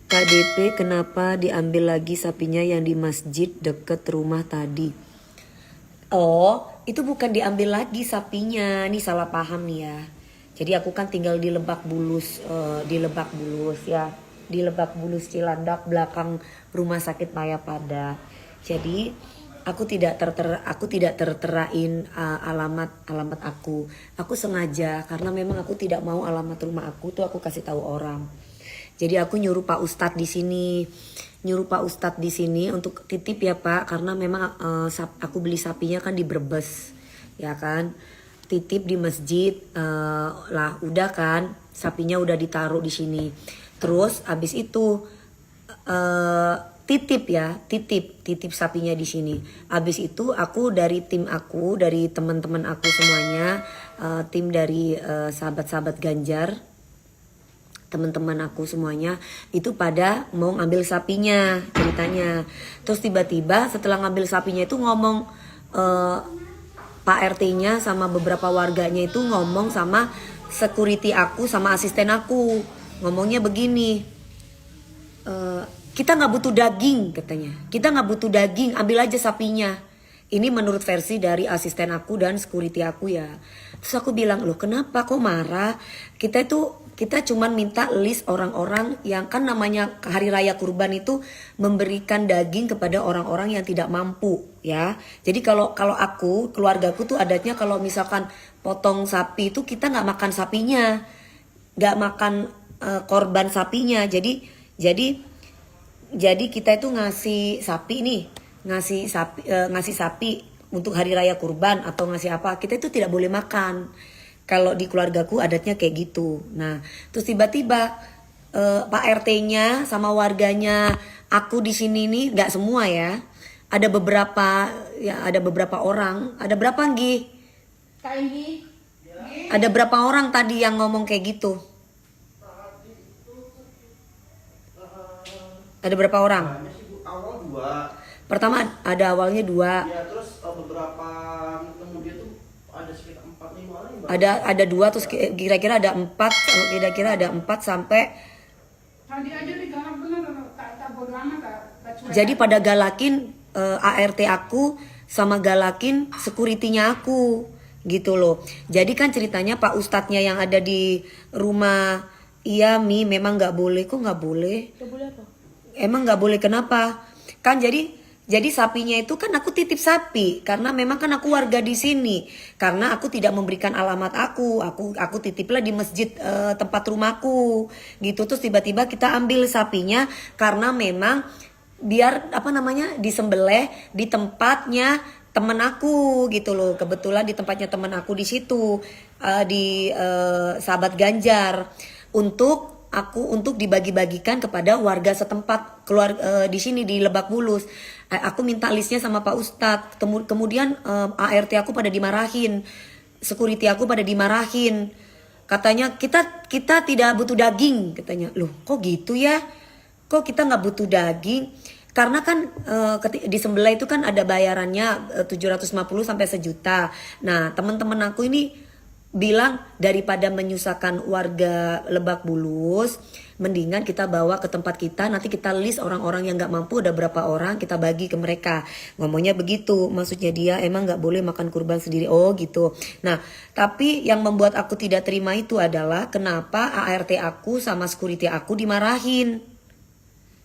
KDP kenapa diambil lagi sapinya yang di masjid deket rumah tadi? Oh, itu bukan diambil lagi sapinya. Ini salah paham nih ya. Jadi aku kan tinggal di Lebak Bulus, di Lebak Bulus ya. Di Lebak Bulus Cilandak belakang Rumah Sakit Mayapada. Jadi aku tidak terterain alamat aku. Aku sengaja karena memang aku tidak mau alamat rumah aku tuh aku kasih tahu orang. Jadi aku nyuruh Pak Ustadz di sini, untuk titip ya Pak, karena memang aku beli sapinya kan di Brebes, ya kan, titip di masjid, lah udah kan, sapinya udah ditaruh di sini, terus abis itu titip sapinya di sini. Abis itu aku dari teman-teman aku semuanya, tim dari sahabat-sahabat Ganjar. Teman-teman aku semuanya itu pada mau ngambil sapinya ceritanya. Terus tiba-tiba setelah ngambil sapinya itu ngomong Pak RT-nya sama beberapa warganya itu ngomong sama security aku sama asisten aku. Ngomongnya begini, kita nggak butuh daging katanya. Kita nggak butuh daging, ambil aja sapinya. Ini menurut versi dari asisten aku dan security aku ya. Terus aku bilang, loh kenapa kok marah? Kita cuman minta list orang-orang yang kan namanya hari raya kurban itu memberikan daging kepada orang-orang yang tidak mampu ya. Jadi kalau aku, keluargaku tuh adatnya kalau misalkan potong sapi itu kita nggak makan sapinya, nggak makan korban sapinya. Jadi kita itu ngasih sapi untuk hari raya kurban atau ngasih apa, kita itu tidak boleh makan. Kalau di keluargaku adatnya kayak gitu. Nah, terus tiba-tiba Pak RT-nya sama warganya aku di sini nih nggak semua ya. Ada beberapa orang. Ada berapa Nggi? Kak Inggi? Ada berapa orang tadi yang ngomong kayak gitu? Ada berapa orang? Awal 2. Pertama ada awalnya 2. Ya, terus beberapa kemudian tuh ada sekitar 4-5 orang yang Ada 2 terus kira-kira ada 4 sampai Tadi aja digalak bener, tak bodo amat, tak cuek. jadi pada galakin ART aku sama galakin security-nya aku gitu loh. Jadi kan ceritanya Pak Ustadznya yang ada di rumah, iya Mi memang nggak boleh. Kok nggak boleh? Gak boleh apa? Emang nggak boleh kenapa? Kan jadi sapinya itu kan aku titip sapi karena memang kan aku warga di sini. Karena aku tidak memberikan alamat aku titiplah di masjid tempat rumahku gitu. Terus tiba-tiba kita ambil sapinya karena memang biar disembelih di tempatnya temen aku gitu loh. Kebetulan di tempatnya temen aku di situ di sahabat Ganjar untuk dibagi-bagikan kepada warga setempat di sini di Lebak Bulus. Aku minta listnya sama Pak Ustadz. Kemudian ART aku pada dimarahin, security aku pada dimarahin. Katanya kita tidak butuh daging katanya. Loh kok gitu ya? Kok kita nggak butuh daging? Karena kan di sebelah itu kan ada bayarannya 750 sampai 1 juta. Nah teman-teman aku ini bilang daripada menyusahkan warga Lebak Bulus, mendingan kita bawa ke tempat kita, nanti kita list orang-orang yang nggak mampu ada berapa orang, kita bagi ke mereka. Ngomongnya begitu, maksudnya dia emang nggak boleh makan kurban sendiri. Oh gitu. Nah tapi yang membuat aku tidak terima itu adalah kenapa ART aku sama security aku dimarahin.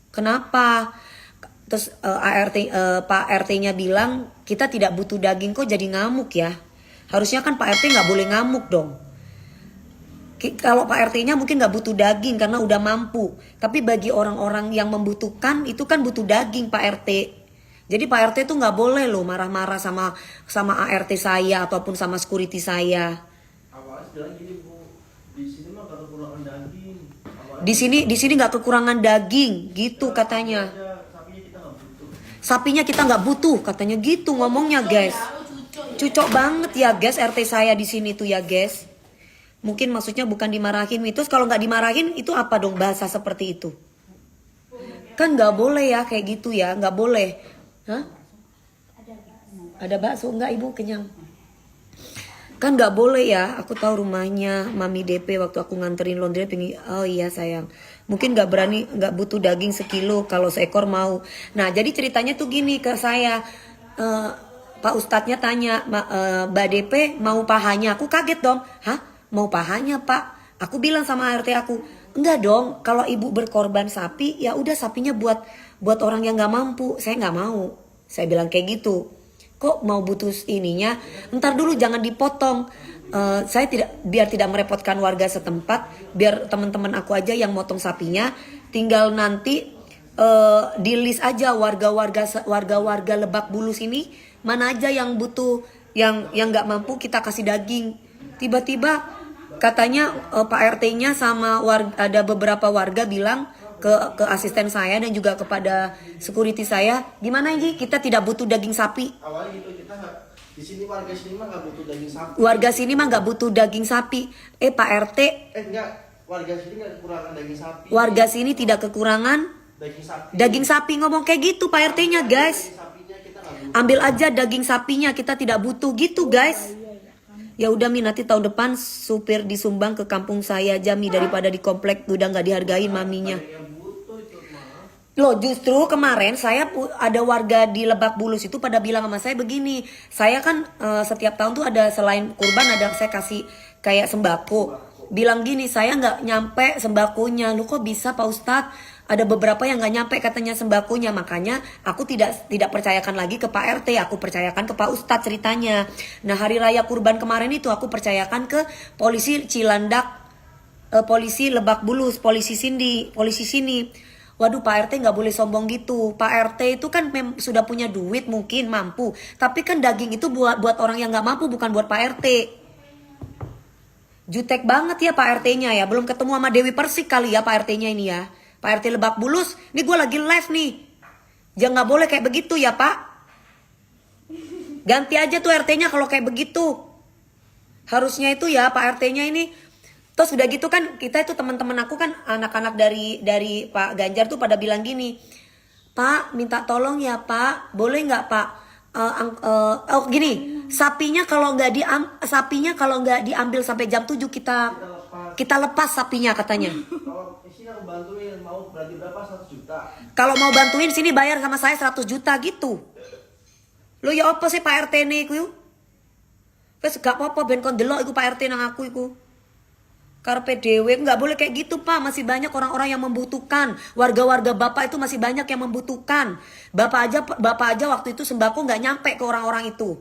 Kenapa? Terus Pak RT-nya bilang kita tidak butuh daging, kok jadi ngamuk ya? Harusnya kan Pak RT nggak boleh ngamuk dong. Kalau Pak RT-nya mungkin nggak butuh daging karena udah mampu. Tapi bagi orang-orang yang membutuhkan itu kan butuh daging Pak RT. Jadi Pak RT tuh nggak boleh loh marah-marah sama ART saya ataupun sama security saya. awalnya bilang gini Bu, di sini mah gak kekurangan daging. Di sini nggak kekurangan daging gitu katanya. Sapinya kita nggak butuh. Sapinya kita nggak butuh katanya gitu ngomongnya guys. Cucok banget ya guys RT saya di sini tuh ya guys. Mungkin maksudnya bukan dimarahin. Terus kalau nggak dimarahin itu apa dong bahasa seperti itu? Kan nggak boleh ya kayak gitu ya, nggak boleh. Hah? Ada bakso nggak ibu kenyang? Kan nggak boleh ya. Aku tahu rumahnya Mami DP waktu aku nganterin laundry. Oh iya sayang. Mungkin nggak berani, nggak butuh daging sekilo, kalau seekor mau. Nah jadi ceritanya tuh gini ke saya, Pak Ustadznya tanya, Mbak DP mau pahanya? Aku kaget dong, hah mau pahanya Pak? Aku bilang sama ART aku, enggak dong, kalau ibu berkorban sapi ya udah sapinya buat orang yang nggak mampu, saya nggak mau. Saya bilang kayak gitu. Kok mau butuh ininya? Ntar dulu jangan dipotong. Saya biar tidak merepotkan warga setempat, biar teman-teman aku aja yang motong sapinya, tinggal nanti di list aja warga-warga Lebak Bulus ini mana aja yang butuh, yang nggak mampu kita kasih daging. Tiba-tiba katanya Pak RT-nya sama ada beberapa warga bilang ke asisten saya dan juga kepada security saya, gimana Ji, kita tidak butuh daging sapi. Awalnya gitu, kita di sini warga sini mah nggak butuh daging sapi. Warga sini mah nggak butuh daging sapi. Pak RT. Enggak, warga sini nggak kekurangan daging sapi. Warga sini tidak kekurangan daging sapi. Daging sapi, ngomong kayak gitu Pak RT-nya guys. Daging sapinya kita nggak butuh. Ambil aja daging sapinya, kita tidak butuh gitu guys. Ya udah Mi, nanti tahun depan supir disumbang ke kampung saya aja Mi, daripada di komplek udah nggak dihargain maminya. Loh justru kemarin saya ada warga di Lebak Bulus itu pada bilang sama saya begini, saya kan setiap tahun tuh ada selain kurban ada saya kasih kayak sembako. Bilang gini, saya nggak nyampe sembakonya. Lu kok bisa Pak Ustadz? Ada beberapa yang nggak nyampe katanya sembakonya, makanya aku tidak percayakan lagi ke Pak RT, aku percayakan ke Pak Ustadz ceritanya. Nah hari raya kurban kemarin itu aku percayakan ke polisi Cilandak, polisi Lebak Bulus, polisi sini. Waduh Pak RT nggak boleh sombong gitu. Pak RT itu kan sudah punya duit, mungkin mampu. Tapi kan daging itu buat orang yang nggak mampu, bukan buat Pak RT. Jutek banget ya Pak RT-nya ya. Belum ketemu sama Dewi Persik kali ya Pak RT-nya ini ya. Pak RT Lebak Bulus, ini gue lagi live nih. Jangan nggak boleh kayak begitu ya Pak. Ganti aja tuh RT-nya kalau kayak begitu. Harusnya itu ya Pak RT-nya ini. Terus udah gitu kan kita itu teman-teman aku kan anak-anak dari Pak Ganjar tuh pada bilang gini, Pak minta tolong ya Pak, boleh nggak Pak? Gini, sapinya kalau nggak diambil sampai jam 7 kita lepas sapinya katanya. Kalau di sini aku bantuin, mau berarti berapa? 100 juta. Kalau mau bantuin sini bayar sama saya 100 juta gitu. Lo ya apa sih Pak RT nih iku? Wes gak apa-apa ben kon delok iku Pak RT nang aku iku. Karpe dewe, nggak boleh kayak gitu Pak. Masih banyak orang-orang yang membutuhkan. Warga-warga Bapak itu masih banyak yang membutuhkan. Bapak aja waktu itu sembako nggak nyampe ke orang-orang itu.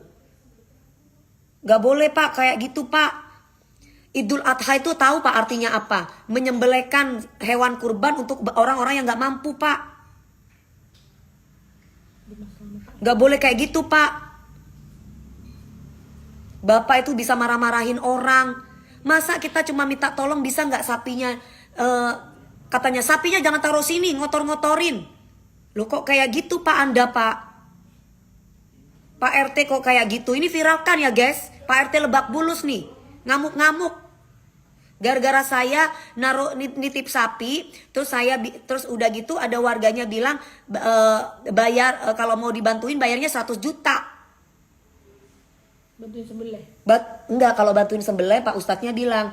Nggak boleh Pak kayak gitu Pak. Idul Adha itu tahu Pak artinya apa? Menyembelihkan hewan kurban untuk orang-orang yang nggak mampu Pak. Nggak boleh kayak gitu Pak. Bapak itu bisa marah-marahin orang. Masa kita cuma minta tolong bisa nggak sapinya, katanya sapinya jangan taruh sini, ngotor-ngotorin. Loh kok kayak gitu Pak Anda Pak? Pak RT kok kayak gitu? Ini viralkan ya guys, Pak RT Lebak Bulus nih, ngamuk-ngamuk. Gara-gara saya naruh nitip sapi, terus udah gitu ada warganya bilang bayar kalau mau dibantuin bayarnya 100 juta. Bantuin sembelih. Enggak, kalau bantuin sembelih Pak Ustadznya bilang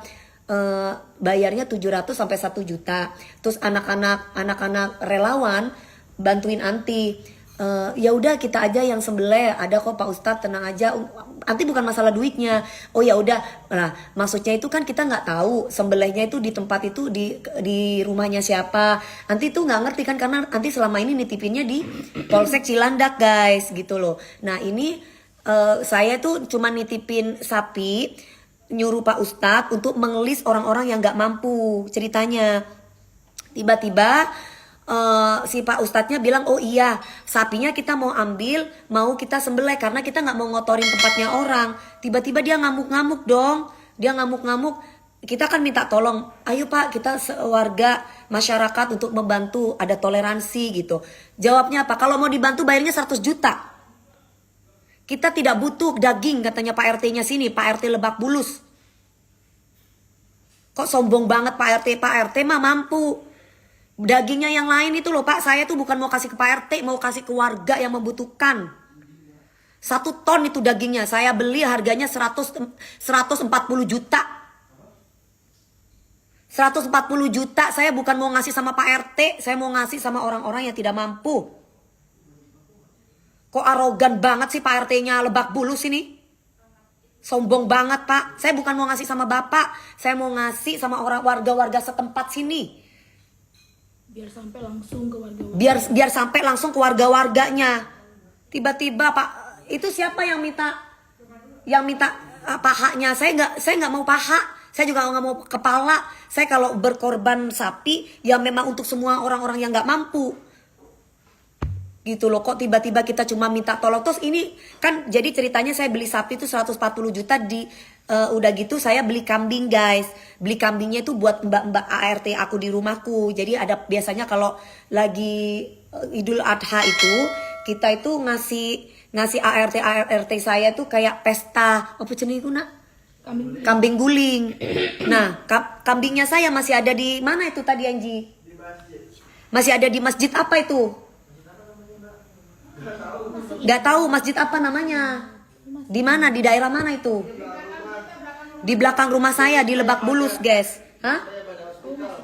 bayarnya 700 sampai 1 juta. Terus anak-anak relawan bantuin anti. Ya udah kita aja yang sembelih, ada kok Pak Ustadz, tenang aja. Nanti bukan masalah duitnya. Oh ya udah. Nah, maksudnya itu kan kita nggak tahu sembelihnya itu di tempat itu di rumahnya siapa. Nanti tuh nggak ngerti kan karena nanti selama ini nitipinnya di Polsek Cilandak guys gitu loh. Nah ini saya tuh cuma nitipin sapi, nyuruh Pak Ustadz untuk mengelis orang-orang yang nggak mampu ceritanya. Tiba-tiba si Pak Ustadznya bilang, oh iya sapinya kita mau ambil, mau kita sembelih karena kita nggak mau ngotorin tempatnya orang. Tiba-tiba dia ngamuk-ngamuk dong, dia ngamuk-ngamuk. Kita kan minta tolong, ayo Pak kita warga masyarakat untuk membantu, ada toleransi gitu. Jawabnya apa? Kalau mau dibantu bayarnya 100 juta. Kita tidak butuh daging katanya Pak RT-nya sini, Pak RT Lebak Bulus. Kok sombong banget Pak RT? Pak RT mah mampu. Dagingnya yang lain itu loh Pak, saya tuh bukan mau kasih ke Pak RT, mau kasih ke warga yang membutuhkan. 1 ton itu dagingnya, saya beli harganya 140 juta. 140 juta saya bukan mau ngasih sama Pak RT, saya mau ngasih sama orang-orang yang tidak mampu. Kok arogan banget sih Pak RT-nya Lebak Bulus ini? Sombong banget Pak. Saya bukan mau ngasih sama Bapak, saya mau ngasih sama orang warga-warga setempat sini. Biar sampai langsung ke warga-warga. Biar sampai langsung ke warga-warganya. Tiba-tiba Pak, itu siapa yang minta pahanya? Saya nggak mau paha. Saya juga nggak mau kepala. Saya kalau berkorban sapi ya memang untuk semua orang-orang yang nggak mampu. Gitu loh, kok tiba-tiba kita cuma minta tolong. Terus ini kan jadi ceritanya saya beli sapi itu 140 juta udah gitu saya beli kambing guys. Beli kambingnya itu buat mbak-mbak ART aku di rumahku. Jadi ada biasanya kalau lagi Idul Adha itu kita itu ngasih ART saya tuh kayak pesta apa jenenge nak? Kambing guling. Nah, kambingnya saya masih ada di mana itu tadi Anji? Di masjid. Masih ada di masjid apa itu? Gak tahu masjid apa namanya. Di mana? Di daerah mana itu? Di belakang rumah saya di Lebak Bulus, guys. Hah?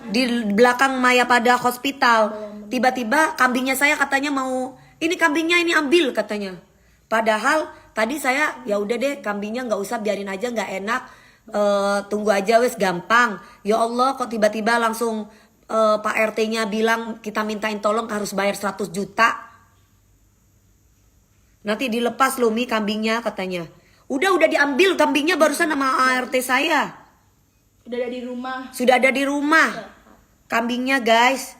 Di belakang Mayapada Hospital. Tiba-tiba kambingnya saya katanya mau, ini kambingnya ini ambil katanya. Padahal tadi saya ya udah deh kambingnya nggak usah, biarin aja, nggak enak. Tunggu aja wes, gampang. Ya Allah kok tiba-tiba langsung Pak RT-nya bilang kita mintain tolong harus bayar 100 juta. Nanti dilepas loh Mi kambingnya katanya. Udah diambil kambingnya barusan sama ART saya. Udah ada di rumah. Sudah ada di rumah. Kambingnya guys.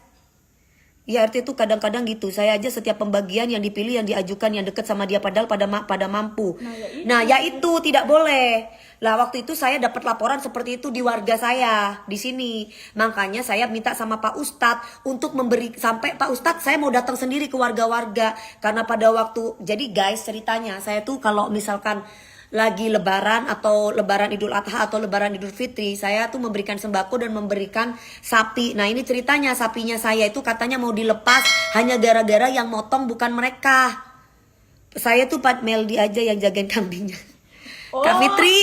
Ya RT itu kadang-kadang gitu. Saya aja setiap pembagian yang dipilih, yang diajukan, yang deket sama dia padahal pada mampu. Nah ya itu tidak boleh. Lah waktu itu saya dapat laporan seperti itu di warga saya di sini. Makanya saya minta sama Pak Ustadz untuk memberi, sampai Pak Ustadz saya mau datang sendiri ke warga-warga. Karena pada waktu, jadi guys ceritanya saya tuh kalau misalkan lagi lebaran atau lebaran Idul Adha atau lebaran Idul Fitri, saya tuh memberikan sembako dan memberikan sapi. Nah ini ceritanya sapinya saya itu katanya mau dilepas hanya gara-gara yang motong bukan mereka. Saya tuh Pak Meldi aja yang jagain kambingnya. Kak Fitri,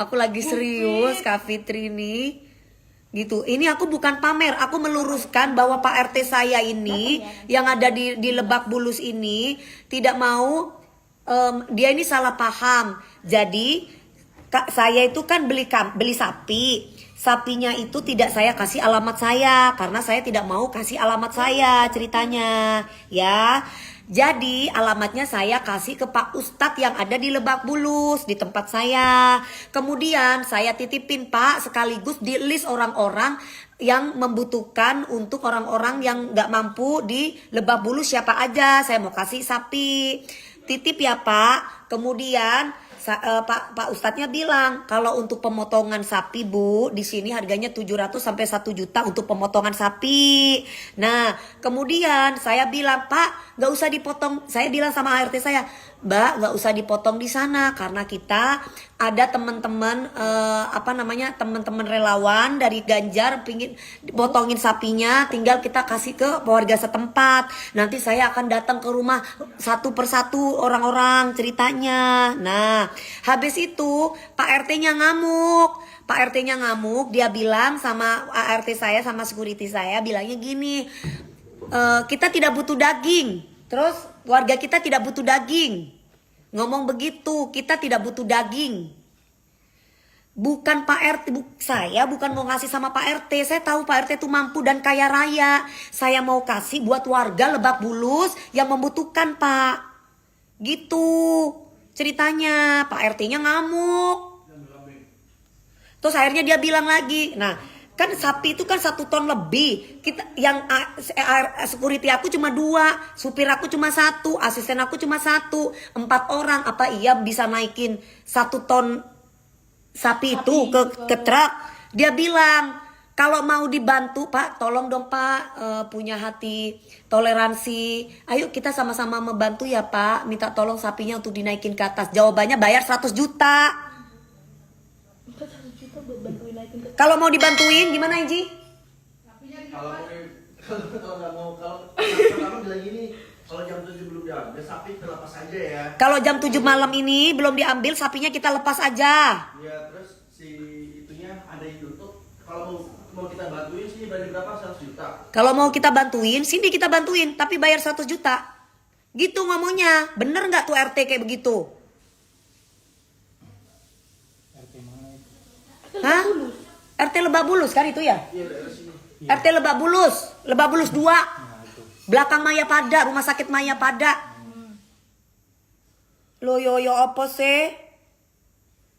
aku lagi serius Kak Fitri nih. Gitu. Ini aku bukan pamer, aku meluruskan bahwa Pak RT saya ini yang ada di Lebak Bulus ini tidak mau, dia ini salah paham. Jadi saya itu kan beli sapi. Sapinya itu tidak saya kasih alamat saya karena saya tidak mau kasih alamat saya ceritanya, ya. Jadi alamatnya saya kasih ke Pak Ustadz yang ada di Lebak Bulus di tempat saya. Kemudian saya titipin Pak sekaligus di list orang-orang yang membutuhkan untuk orang-orang yang nggak mampu di Lebak Bulus siapa aja. Saya mau kasih sapi. Titip ya Pak. Kemudian Pak Ustadznya bilang kalau untuk pemotongan sapi Bu di sini harganya 700 sampai 1 juta untuk pemotongan sapi. Nah kemudian saya bilang Pak nggak usah dipotong. Saya bilang sama ART saya, Mbak nggak usah dipotong di sana karena kita ada teman-teman teman-teman relawan dari Ganjar pingin potongin sapinya, tinggal kita kasih ke warga setempat. Nanti saya akan datang ke rumah satu persatu orang-orang ceritanya. Nah habis itu Pak RT-nya ngamuk. Pak RT-nya ngamuk, dia bilang sama ART saya sama security saya bilangnya gini, kita tidak butuh daging. Terus warga kita tidak butuh daging. Ngomong begitu, kita tidak butuh daging. Bukan Pak RT, saya bukan mau ngasih sama Pak RT. Saya tahu Pak RT itu mampu dan kaya raya. Saya mau kasih buat warga Lebak Bulus yang membutuhkan Pak. Gitu ceritanya. Pak RT-nya ngamuk. Terus akhirnya dia bilang lagi, nah kan sapi itu kan 1 ton lebih. Kita yang security aku cuma 2, supir aku cuma 1, asisten aku cuma 1, 4 orang. Apa iya bisa naikin 1 ton sapi itu ke truk? Dia bilang kalau mau dibantu Pak, tolong dong Pak, punya hati toleransi. Ayo kita sama-sama membantu ya Pak. Minta tolong sapinya untuk dinaikin ke atas. Jawabannya bayar 100 juta. Kalau mau dibantuin gimana Inji? Kalau nggak mau, kalau bilang gini, kalau jam 7 belum diambil sapi terlepas aja ya. Kalau jam 7 malam ini belum diambil sapinya kita lepas aja. Ya terus si kalau mau kita bantuin sini berani berapa? 100 juta. Kalau mau kita bantuin, sini kita bantuin, tapi bayar 100 juta. Gitu ngomongnya. Bener nggak tuh RT kayak begitu? RT mana itu? Hah? RT Lebak Bulus kan itu ya? Iya, daerah sini. RT Lebak Bulus 2. Nah itu. Belakang Maya Pada, rumah sakit Maya Pada. Lo yo apa sih?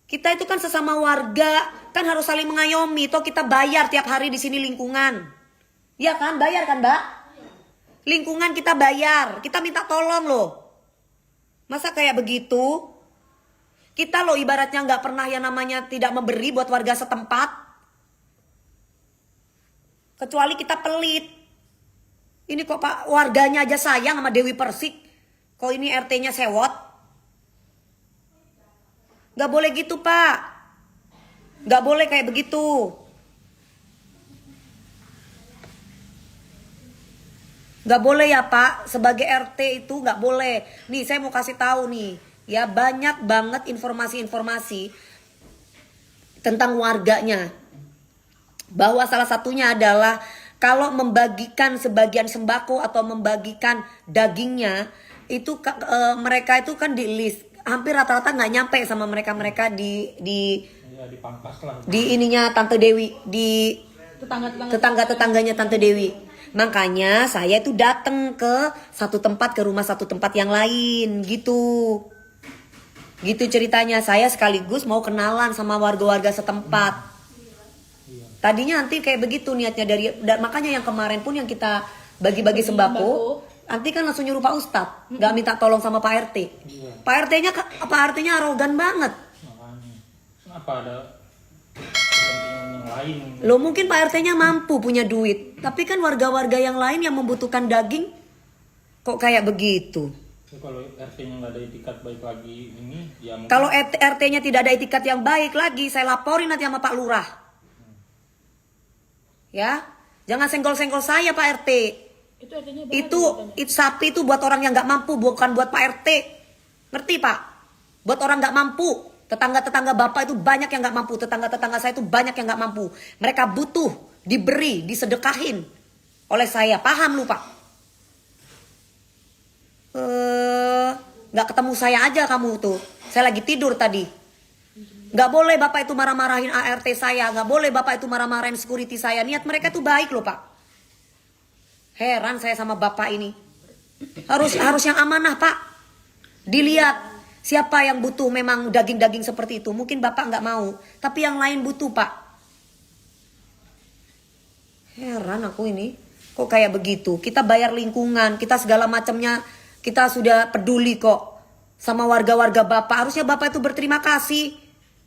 Kita itu kan sesama warga, kan harus saling mengayomi. Toh kita bayar tiap hari di sini lingkungan. Iya kan, bayar kan, Mbak? Lingkungan kita bayar, kita minta tolong loh. Masa kayak begitu? Kita loh ibaratnya nggak pernah yang namanya tidak memberi buat warga setempat. Kecuali kita pelit. Ini kok Pak warganya aja sayang sama Dewi Persik. Kok ini RT-nya sewot? Gak boleh gitu Pak. Gak boleh kayak begitu. Gak boleh ya Pak. Sebagai RT itu gak boleh. Nih saya mau kasih tahu nih. Ya banyak banget informasi-informasi tentang warganya. Bahwa salah satunya adalah kalau membagikan sebagian sembako atau membagikan dagingnya. Itu mereka itu kan di list. Hampir rata-rata nggak nyampe sama mereka di Ya dipangkas lah. di ininya Tante Dewi, di tetangganya Tante Dewi. Makanya saya itu datang ke satu tempat, ke rumah satu tempat yang lain gitu. Gitu ceritanya. Saya sekaligus mau kenalan sama warga-warga setempat. Tadinya nanti kayak begitu niatnya makanya yang kemarin pun yang kita bagi-bagi sembako. Nanti kan langsung nyuruh Pak Ustadz, nggak minta tolong sama Pak RT. Iya. Pak RT-nya arogan banget. Makanya. Kenapa ada kepentingan yang lain? Loh mungkin Pak RT-nya mampu punya duit, tapi kan warga-warga yang lain yang membutuhkan daging kok kayak begitu. Ya, kalau RT-nya nggak ada etikat baik lagi ini, ya mungkin. Kalau RT-nya tidak ada etikat yang baik lagi, saya laporin nanti sama Pak Lurah. Ya, jangan senggol-senggol saya Pak RT. Itu artinya Itu sapi itu buat orang yang nggak mampu, bukan buat Pak RT. Ngerti Pak? Buat orang nggak mampu. Tetangga-tetangga Bapak itu banyak yang nggak mampu. Tetangga-tetangga saya itu banyak yang nggak mampu. Mereka butuh diberi, disedekahin oleh saya. Paham lu Pak? Nggak ketemu saya aja kamu tuh. Saya lagi tidur tadi. Nggak boleh Bapak itu marah-marahin ART saya. Nggak boleh Bapak itu marah-marahin security saya. Niat mereka tuh baik loh Pak. Heran saya sama Bapak ini. Harus yang amanah Pak. Dilihat siapa yang butuh memang daging-daging seperti itu. Mungkin Bapak nggak mau. Tapi yang lain butuh Pak. Heran aku ini. Kok kayak begitu? Kita bayar lingkungan. Kita segala macamnya. Kita sudah peduli kok. Sama warga-warga Bapak. Harusnya Bapak itu berterima kasih.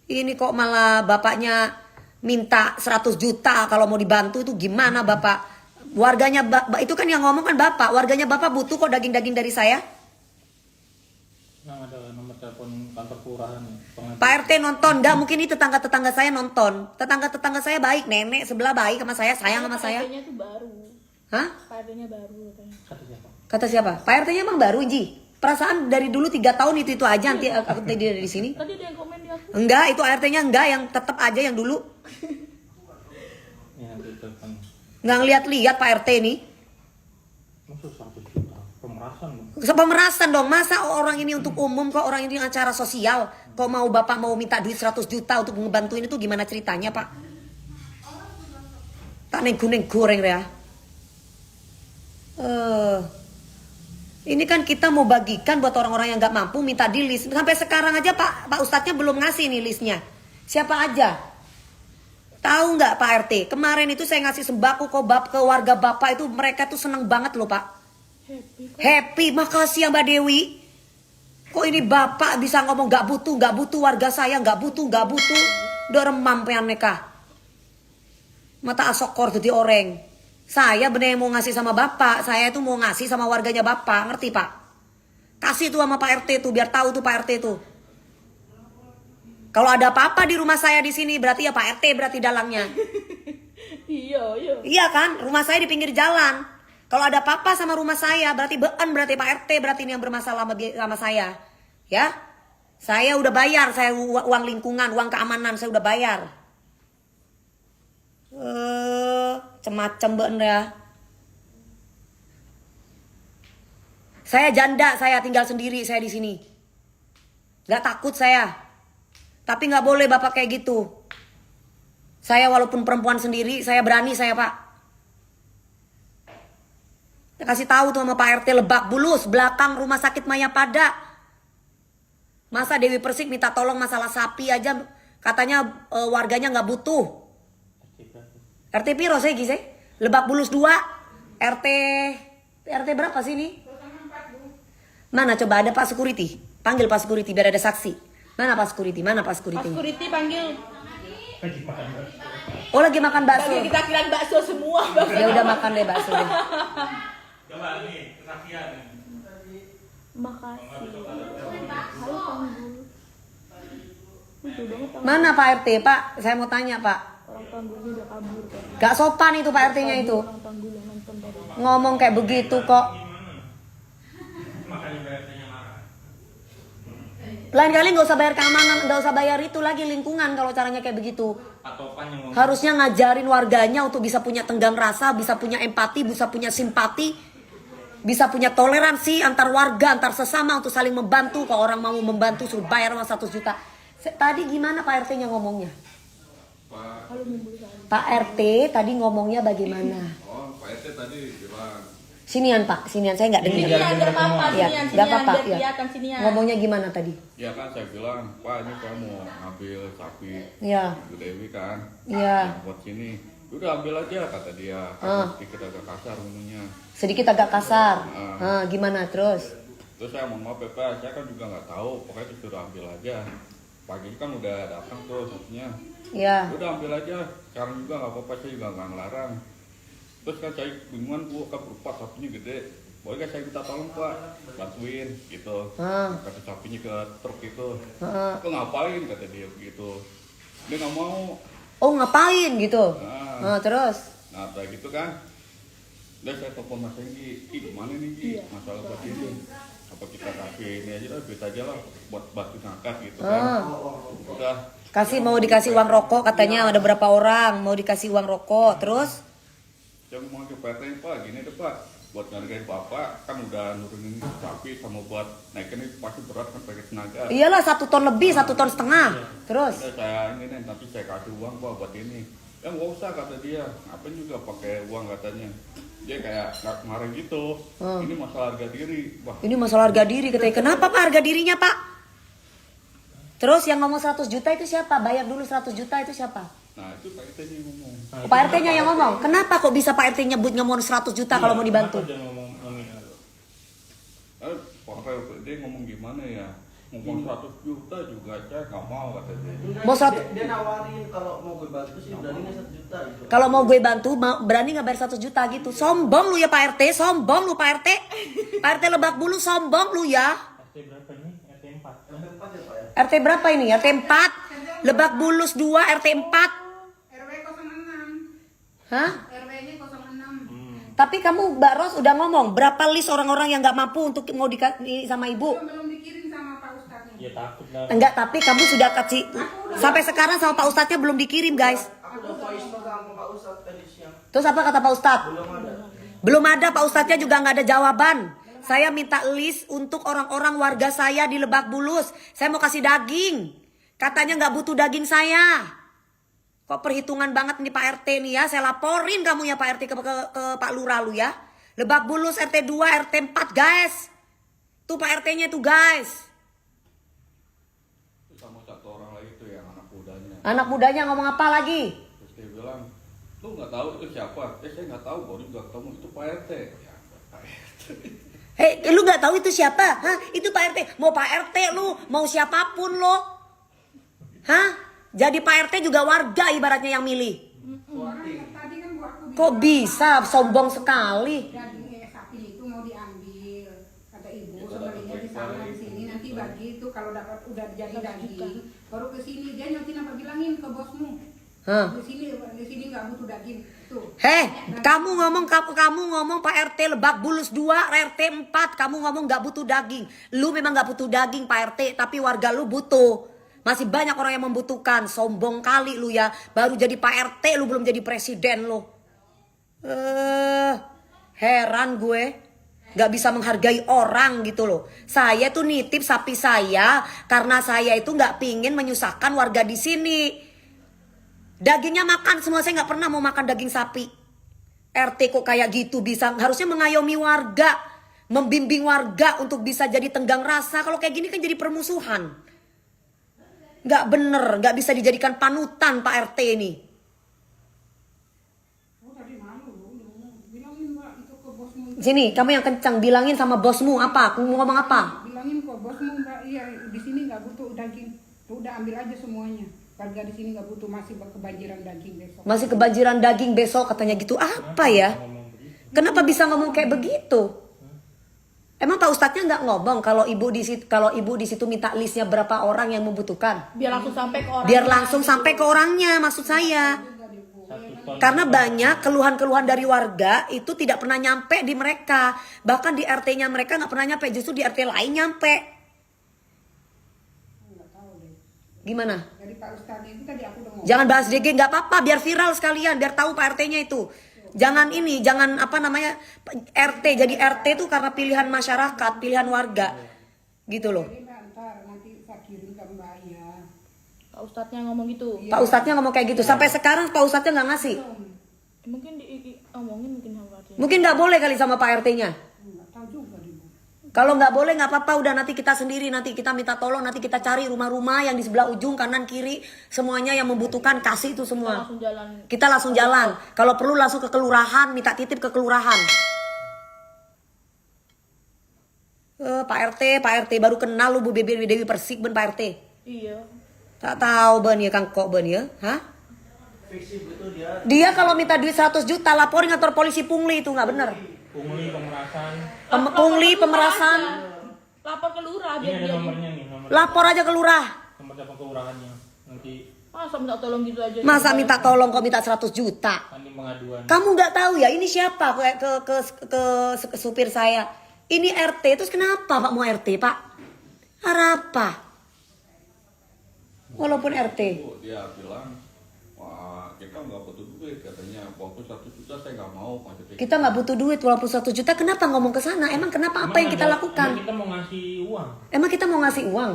Ini kok malah Bapaknya minta 100 juta kalau mau dibantu itu gimana Bapak? Warganya itu kan yang ngomong kan Bapak. Warganya Bapak butuh kok daging-daging dari saya. Yang ada nomor telepon kantor kelurahan. Pak RT nonton. Enggak, mungkin ini tetangga-tetangga saya nonton. Tetangga-tetangga saya baik. Nenek sebelah baik sama saya. Sayang sama saya. Pak RT-nya tuh baru. Hah? Pak RT-nya baru katanya. Kata siapa? Kata siapa? Pak RT-nya emang baru Ji. Perasaan dari dulu 3 tahun itu aja nanti aku tadi di sini. Tadi ada yang komen di aku. Enggak, itu RT-nya enggak, yang tetap aja yang dulu. Ya nanti telepon. Enggak ngeliat-liat Pak RT nih. Maksud 100 juta. Pemerasan dong. Pemerasan dong, masa orang ini untuk umum kok, orang ini acara sosial. Kok mau Bapak mau minta duit 100 juta untuk ngebantuin itu gimana ceritanya Pak? Tak neng goreng ya. Ini kan kita mau bagikan buat orang-orang yang nggak mampu minta di list. Sampai sekarang aja Pak Ustadznya belum ngasih nih listnya. Siapa aja? Tahu nggak Pak RT? Kemarin itu saya ngasih sembako ke warga Bapak itu mereka tuh seneng banget loh Pak. Happy, makasih ya Mbak Dewi. Kok ini Bapak bisa ngomong nggak butuh warga saya nggak butuh. Udah remam pengen mereka. Mata asokor jadi orang. Saya bener mau ngasih sama Bapak. Saya itu mau ngasih sama warganya Bapak. Ngerti Pak? Kasih tuh sama Pak RT tuh. Biar tahu tuh Pak RT tuh. Kalau ada apa-apa di rumah saya di sini. Berarti ya Pak RT berarti dalangnya. Iya. Iya kan? Rumah saya di pinggir jalan. Kalau ada apa-apa sama rumah saya. Berarti berarti Pak RT berarti ini yang bermasalah sama saya. Ya. Saya udah bayar. Saya uang lingkungan. Uang keamanan saya udah bayar. Cemacem Mbak ya. Saya janda, saya tinggal sendiri saya di sini. Gak takut saya. Tapi gak boleh Bapak kayak gitu. Saya walaupun perempuan sendiri, saya berani saya Pak. Kasih tahu tuh sama Pak RT Lebak Bulus, belakang rumah sakit Mayapada. Masa Dewi Persik minta tolong masalah sapi aja, katanya warganya nggak butuh. RT piro saya gise? Lebak Bulus 2, RT berapa sih ini? Mana coba ada Pak Security? Panggil Pak Security biar ada saksi. Mana Pak Security? Mana Pak Security? Security panggil. Lagi makan bakso. Oh lagi makan bakso. Bagi kita kira bakso semua. Ya udah makan deh bakso deh. Coba nih, kesaksian. Makasih. Halo Panggul. Lucu banget Panggul. Mana Pak RT? Pak, saya mau tanya Pak. Orang Panggulnya udah kabur kan. Gak sopan itu Pak RT-nya itu. Orang Panggul yang nonton tadi. Ngomong kayak begitu kok. Makanya BRT-nya marah. Lain kali nggak usah bayar keamanan, nggak usah bayar itu lagi lingkungan kalau caranya kayak begitu. Patokan yang ngomong. Harusnya ngajarin warganya untuk bisa punya tenggang rasa, bisa punya empati, bisa punya simpati, bisa punya toleransi antar warga, antar sesama untuk saling membantu. Kalau orang mau membantu suruh bayar uang 1 juta. Tadi gimana Pak RT-nya ngomongnya? Halo Mimbul saya. Pak RT tadi ngomongnya bagaimana? Oh, Pak RT tadi bilang, Sinian Pak, sinian saya nggak dengar. Sinian biar apa? Iya, Sinian, nggak apa-apa. biar Ya. kelihatan sinian. Ngomongnya gimana tadi? ya kan saya bilang, Pak ini saya mau ngambil sapi Iya, Bu Dewi kan, iya. yang buat sini. Udah ambil aja kata dia, sedikit agak kasar ngomongnya. Sedikit agak kasar. Gimana terus? Terus saya mohon maaf ya Pak, saya kan juga nggak tahu, pokoknya disuruh ambil aja. Pagi kan udah datang tuh sapinya, Ya. udah ambil aja. Sekarang juga nggak apa-apa, saya juga nggak ngelarang. Terus kan saya bingungan Bu, kan berupa sapinya gede. Boleh gak saya minta tolong Pak, bantuin gitu. Kata sapinya ke truk itu. Kok ngapain kata dia begitu. Dia nggak mau. Oh ngapain gitu? Nah, Terus? nah kayak gitu kan. Udah saya telepon Mas Enggi, gimana nih Gi, masalah buat ini. Apa kita kasih ini aja lah, duit aja lah buat bantu ngangkat gitu kan. Udah. Mau dikasih uang rokok katanya ada berapa orang mau dikasih uang rokok terus? Saya ngomong ke Pak RT, Pak gini deh Pak, buat ngargain Bapak kan udah nurunin sapi sama buat naikin itu pasti berat kan pakai tenaga. Iyalah 1 ton lebih 1,5 ton. Terus? Udah saya ini nih, nanti saya kasih uang Pak buat ini. Ya nggak usah kata dia, ngapain juga pakai uang katanya. Dia kayak nggak kemarin gitu. Ini masalah harga diri. Wah, Ini masalah harga diri katanya. Kenapa Pak harga dirinya Pak? Terus yang ngomong 100 juta itu siapa? Bayar dulu 100 juta itu siapa? nah itu Pak RT nya ngomong. Pak RT-nya yang ngomong. Kenapa kok bisa Pak RT nyebut ngomong 100 juta kalau mau dibantu? Kenapa dia ngomong nominal? Pak RT ngomong gimana ya? Ngomong 100 juta juga saya nggak mau kata dia. Mau 100 Dia nawarin kalau mau gue bantu sih berani nggak 1 juta gitu. Kalau mau gue bantu, berani nggak bayar 1 juta gitu? Sombong lu ya Pak RT, sombong lu Pak RT. Pak RT Lebak Bulus sombong lu ya. RT berapa ini? RT 4. Tempat ya Pak ya. RT berapa ini? RT 4, Lebak Bulus 2, RT 4. RW 06. Hah? RW-nya 06. Tapi kamu Mbak Ros udah ngomong berapa list orang-orang yang nggak mampu untuk mau dikasih sama ibu? Belum dikirim sama Pak Ustadznya. Ya takut lah. Enggak, tapi kamu sudah kasih sampai sekarang sama Pak Ustadznya belum dikirim guys. Aku udah voice note sama Pak Ustadz tadi siang. Terus apa kata Pak Ustadz? Belum ada. Belum ada, Pak Ustadznya juga nggak ada jawaban. Saya minta list untuk orang-orang warga saya di Lebak Bulus. Saya mau kasih daging. Katanya nggak butuh daging saya. Kok perhitungan banget nih Pak RT nih ya. Saya laporin kamu ya Pak RT ke Pak Lurah lu ya. Lebak Bulus RT 2, RT 4 guys. Tuh Pak RT-nya tuh guys. Terus sama satu orang lagi tuh yang anak mudanya. Anak mudanya ngomong apa lagi? Terus dia bilang, lu nggak tahu itu siapa? Saya nggak tahu, baru juga ketemu itu Pak RT. Ya, Pak RT. Hei, lu nggak tahu itu siapa? Hah? Itu Pak RT. Mau Pak RT lu, mau siapapun lo. Hah? Jadi Pak RT juga warga ibaratnya yang milih. Tadi kan gua aku Kok bisa sombong sekali? daging sapi itu mau diambil. Kata ibu sembelihnya di sana di sini nanti bagi itu kalau dapat udah jadi daging baru ke sini dia nanti apa bilangin ke bosmu. Hah? Di sini nggak butuh daging. Tuh. Heh, kamu ngomong Pak RT Lebak Bulus 2, RT 4, kamu ngomong nggak butuh daging. Lu memang nggak butuh daging Pak RT, tapi warga lu butuh. Masih banyak orang yang membutuhkan. Sombong kali lu ya. Baru jadi Pak RT lu belum jadi presiden lu. Heran gue. Gak bisa menghargai orang gitu loh. Saya tuh nitip sapi saya karena saya itu gak pingin menyusahkan warga di sini. Dagingnya makan semua, saya gak pernah mau makan daging sapi. RT kok kayak gitu bisa, harusnya mengayomi warga, membimbing warga untuk bisa jadi tenggang rasa. Kalau kayak gini kan jadi permusuhan. Gak bener, gak bisa dijadikan panutan Pak RT ini. Oh tadi malu lu, bilangin Mbak itu ke bosmu. Sini, kamu yang kencang, bilangin sama bosmu apa? Aku mau ngomong apa? Bilangin kok bosmu Mbak, iya di sini nggak butuh daging. Tuh udah ambil aja semuanya. Warga di sini nggak butuh, masih kebanjiran daging besok. Masih kebanjiran daging besok katanya gitu. Apa ya? Kenapa bisa ngomong kayak begitu? Emang Pak Ustadznya nggak ngomong kalau ibu di situ minta listnya berapa orang yang membutuhkan? Biar langsung sampai ke orang. Biar langsung sampai ke orangnya, maksud saya. Karena banyak keluhan-keluhan dari warga itu tidak pernah nyampe di mereka. Bahkan di RT-nya mereka nggak pernah nyampe, justru di RT lain nyampe. Gimana? Dari Pak Ustadz itu tadi aku udah ngomong. Jangan bahas DG, nggak apa-apa, biar viral sekalian, biar tahu Pak RT-nya itu. Jangan apa namanya RT, jadi RT itu karena pilihan masyarakat, pilihan warga, gitu loh. Jadi Mbak ntar nanti saya kirim ke Mbak ya. Pak Ustadznya ngomong gitu. Pak Ustadznya ngomong kayak gitu, sampai sekarang Pak Ustadznya nggak ngasih. Mungkin ngomongin mungkin sama dia. Mungkin nggak boleh kali sama Pak RT-nya. Nggak tahu juga deh Bu. Kalau nggak boleh nggak apa-apa, udah nanti kita sendiri, nanti kita minta tolong, nanti kita cari rumah-rumah yang di sebelah ujung kanan kiri, semuanya yang membutuhkan kasih itu semua. Langsung jalan. Kita langsung jalan. Kalau perlu langsung ke kelurahan, minta titip ke kelurahan. Pak RT baru kenal lu Bu Dewi Persik ben Pak RT. Iya. Tak tahu ben ya Kang Kok ben ya, hah? Fiksi begitu dia. Dia kalau minta duit 100 juta laporin kantor polisi pungli itu nggak bener. Pungli pemerasan. Pungli pemerasan. Lapor ke lurah Ini biar ada dia. nomornya nih, nomor Lapor aja ke lurah. nomor telepon kelurahannya. Nanti Masa minta tolong gitu aja. Masa minta tolong kok minta 100 juta? nanti pengaduan. Kamu nggak tahu ya ini siapa ke supir saya. Ini RT, terus kenapa Pak mau RT Pak? Apa? Walaupun RT. Dia bilang, wah kita nggak butuh duit katanya, walaupun 1 juta saya nggak mau maksudnya. Kita nggak butuh duit walaupun 1 juta. Kenapa ngomong ke sana? Emang kenapa? Apa yang kita lakukan? Kita mau ngasih uang. Emang kita mau ngasih uang?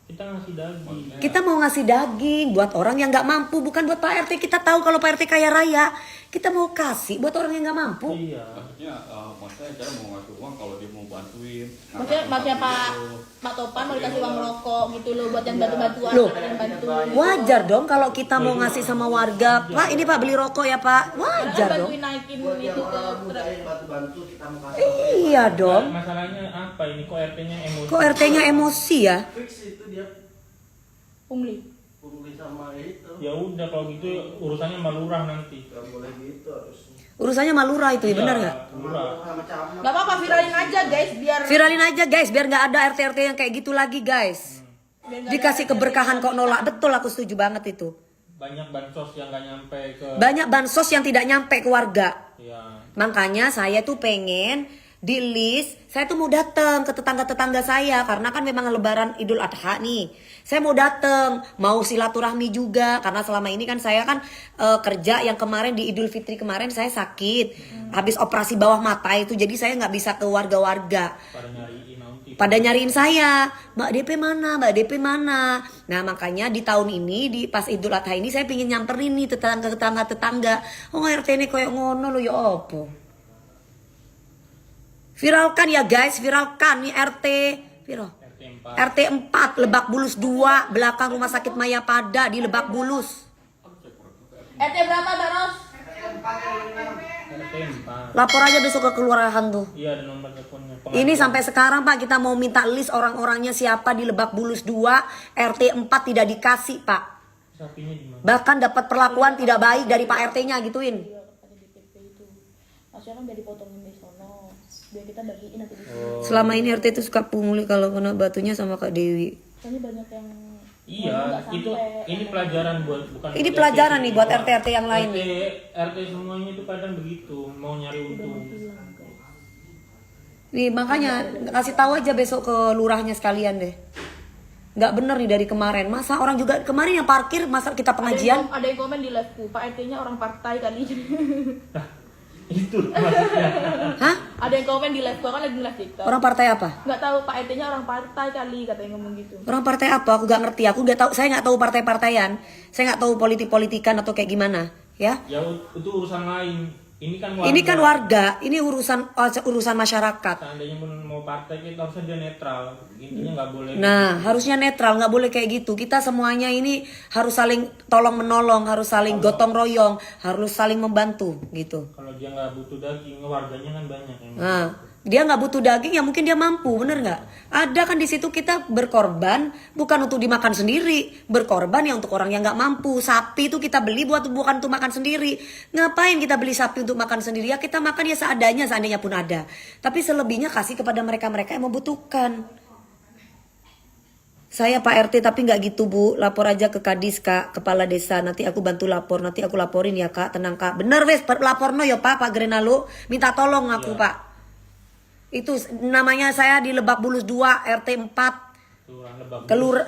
Kita ngasih daging. Kita mau ngasih daging buat orang yang nggak mampu, bukan buat Pak RT. Kita tahu kalau Pak RT kaya raya. Kita mau kasih buat orang yang nggak mampu. Iya. Maksudnya, maksudnya saya mau ngasih uang kalau dia mau bantuin. Maksudnya Pak Topan mau dikasih uang rokok gitu loh buat yang bantu-bantuan, Loh. yang bantu. Wajar dong kalau kita mau ngasih sama warga. Pak ini Pak beli rokok ya Pak. Wajar dong. Bantuin naikin Buat itu yang ke orang truk. muda yang bantu-bantu kita mau kasih. Iya dong. Masalahnya apa ini? Kok RT-nya emosi? Kok RT-nya emosi ya? Fix itu dia Pungli. pungli sama itu. Ya udah kalau gitu urusannya sama lurah nanti. Gak boleh gitu harusnya. Urusannya malura itu ya, benar nggak? Lurah. Sama camat. Gak apa-apa viralin aja guys biar Viralin aja guys, biar nggak ada RT-RT yang kayak gitu lagi guys. biar nggak Dikasih keberkahan kok nolak. Betul, aku setuju banget itu. Banyak bansos yang gak nyampe ke. Banyak bansos yang tidak nyampe ke warga. Ya. Makanya saya tuh pengen di list, saya tuh mau datang ke tetangga-tetangga saya karena kan memang lebaran Idul Adha nih. Saya mau datang, mau silaturahmi juga karena selama ini kan saya kan kerja yang kemarin di Idul Fitri kemarin saya sakit. Habis operasi bawah mata itu jadi saya nggak bisa ke warga-warga. Pada nyariin nanti. Pada nyariin saya, Mbak DP mana, Mbak DP mana. Nah makanya di tahun ini, di pas Idul Adha ini saya pengen nyamperin nih tetangga-tetangga. Oh RT ini koyok ngono lo ya opo. Viralkan ya guys, viralkan nih RT. Viral. RT 4. RT 4 Lebak Bulus 2, belakang Rumah Sakit Mayapada di Lebak Bulus. RT berapa Baros? RT 4. Lapor aja besok ke kelurahan tuh. Iya ada nomor teleponnya. Ini sampai sekarang Pak kita mau minta list orang-orangnya siapa di Lebak Bulus 2, RT 4 tidak dikasih Pak. Sapinya di mana? Bahkan dapat perlakuan tidak baik dari Pak RT-nya gituin. Iya kata DPP itu. Maksudnya kan biar dipotongin di sono. Biar kita bagiin nanti di sini. Selama ini RT itu suka pungli kalau kena batunya sama Kak Dewi. Soalnya banyak yang Iya, nggak itu sampai. ini pelajaran buat bukan. Ini buat pelajaran RT nih buat semua. RT-RT yang lain nih. RT semuanya itu kadang begitu, mau nyari untung. Nih makanya kasih tahu aja besok ke lurahnya sekalian deh. Nggak bener nih dari kemarin. Masa orang juga kemarin yang parkir, masa kita pengajian? Ada yang komen di live-ku, Pak RT-nya orang partai kali. Itu maksudnya. Hah? Ada yang komen di live-ku, kan lagi live TikTok. Orang partai apa? Nggak tahu Pak RT-nya orang partai kali, katanya ngomong gitu. Orang partai apa? Aku nggak ngerti. Aku nggak tahu. Saya nggak tahu partai-partaian. Saya nggak tahu politik-politikan atau kayak gimana. Ya? Ya itu urusan lain. Ini kan warga. Ini urusan masyarakat. Seandainya pun mau partai kita harusnya dia netral. Intinya nggak boleh. Nah, harusnya netral, nggak boleh kayak gitu. Kita semuanya ini harus saling tolong menolong, harus saling gotong royong, harus saling membantu gitu. Kalau dia nggak butuh daging, warganya kan banyak yang Nah, dia nggak butuh daging ya mungkin dia mampu, bener nggak? Ada kan di situ kita berkorban bukan untuk dimakan sendiri, berkorban ya untuk orang yang nggak mampu. Sapi itu kita beli bukan untuk makan sendiri. Ngapain kita beli sapi untuk makan sendiri? Ya kita makan ya seadanya, seandainya pun ada. Tapi selebihnya kasih kepada mereka-mereka yang membutuhkan. Saya Pak RT tapi nggak gitu Bu, lapor aja ke Kadis Kak, kepala desa, nanti aku bantu lapor, nanti aku laporin ya Kak, tenang Kak. Bener wes, laporno ya Pak Grenalo, minta tolong aku Pak. Itu namanya saya di Lebak Bulus 2 RT 4 Kelurahan Lebak Bulus.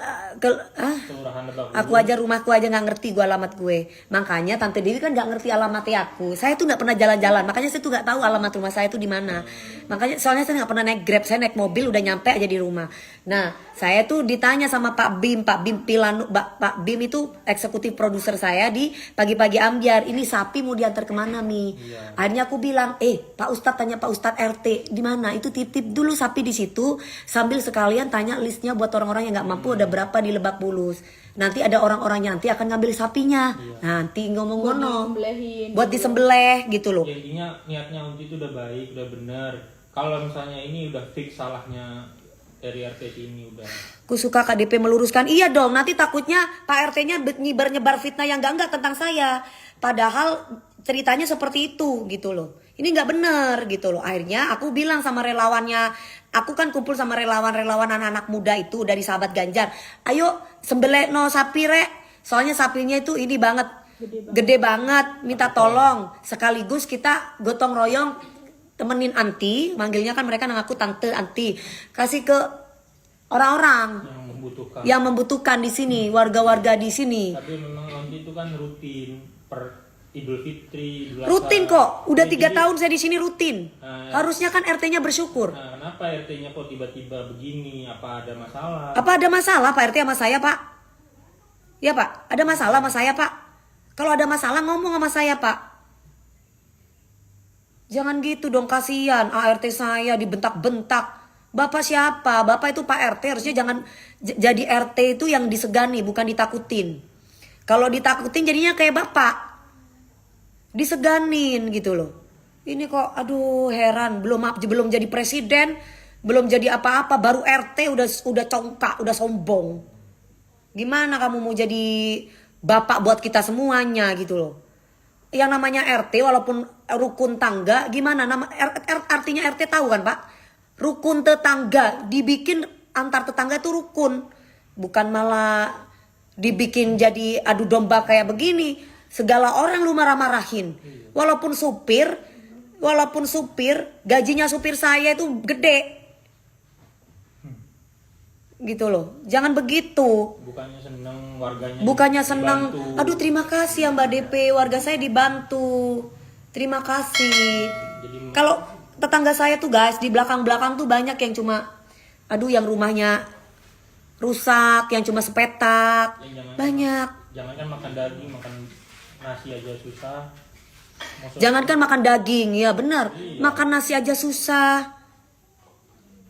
Aku aja rumahku aja nggak ngerti gue alamat gue. Makanya Tante Dewi kan nggak ngerti alamatnya aku. Saya tuh nggak pernah jalan-jalan, makanya saya tuh nggak tahu alamat rumah saya tuh di mana. Makanya soalnya saya nggak pernah naik Grab, saya naik mobil udah nyampe aja di rumah. Nah saya tuh ditanya sama Pak Bim Pilanu, Pak Bim itu eksekutif produser saya di Pagi-Pagi Ambyar. Ini sapi mau diantar kemana Mi? Akhirnya aku bilang, Pak Ustadz, tanya Pak Ustadz RT di mana? Itu titip dulu sapi di situ sambil sekalian tanya listnya buat orang-orang yang nggak mampu ada berapa di Lebak Bulus. Nanti ada orang-orangnya nanti akan ngambil sapinya. Nanti ngomong-ngomong buat disembelih gitu loh. Ya, intinya niatnya untuk itu udah baik, udah benar. Kalau misalnya ini udah fix salahnya dari RT ini udah. Aku suka KDP meluruskan. Iya dong, nanti takutnya Pak RT-nya nyebar fitnah yang enggak tentang saya. Padahal ceritanya seperti itu gitu loh. Ini nggak bener gitu loh. Akhirnya aku bilang sama relawannya, aku kan kumpul sama relawan-relawan anak-anak muda itu dari sahabat Ganjar. Ayo sembelih no sapi rek. Soalnya sapinya itu ini banget, gede banget. Minta tolong. Sekaligus kita gotong royong temenin anti. Manggilnya kan mereka ngaku tante anti. Kasih ke orang-orang yang membutuhkan di sini, warga-warga di sini. Tapi memang anti itu kan rutin per Idul Fitri, rutin kok, udah 3 tahun saya di sini rutin. Harusnya kan RT-nya bersyukur. Nah, kenapa RT-nya kok tiba-tiba begini? Apa ada masalah? Apa ada masalah Pak RT sama saya Pak? Ya Pak, ada masalah sama saya Pak? Kalau ada masalah ngomong sama saya Pak. Jangan gitu dong, kasihan ART saya dibentak-bentak. Bapak siapa? Bapak itu Pak RT, harusnya jangan jadi RT itu yang disegani, bukan ditakutin. Kalau ditakutin jadinya kayak Bapak. Diseganin gitu loh. Ini kok aduh heran, belum jadi presiden, belum jadi apa-apa, baru RT udah congkak, udah sombong. Gimana kamu mau jadi bapak buat kita semuanya gitu loh. Yang namanya RT walaupun rukun tangga, gimana artinya RT tahu kan Pak? Rukun tetangga, dibikin antar tetangga itu rukun. Bukan malah dibikin jadi adu domba kayak begini. Segala orang lu marah-marahin. Walaupun supir, gajinya supir saya itu gede. Gitu loh. Jangan begitu. Bukannya seneng warganya. Bukannya senang. dibantu. Aduh terima kasih ya Mbak DP, warga saya dibantu. Terima kasih. Kalau tetangga saya tuh guys, di belakang-belakang tuh banyak yang cuma yang rumahnya rusak, yang cuma sepetak. Banyak. Jangan kan makan daging, makan nasi aja susah. Jangankan makan daging, ya benar. Iya. Makan nasi aja susah.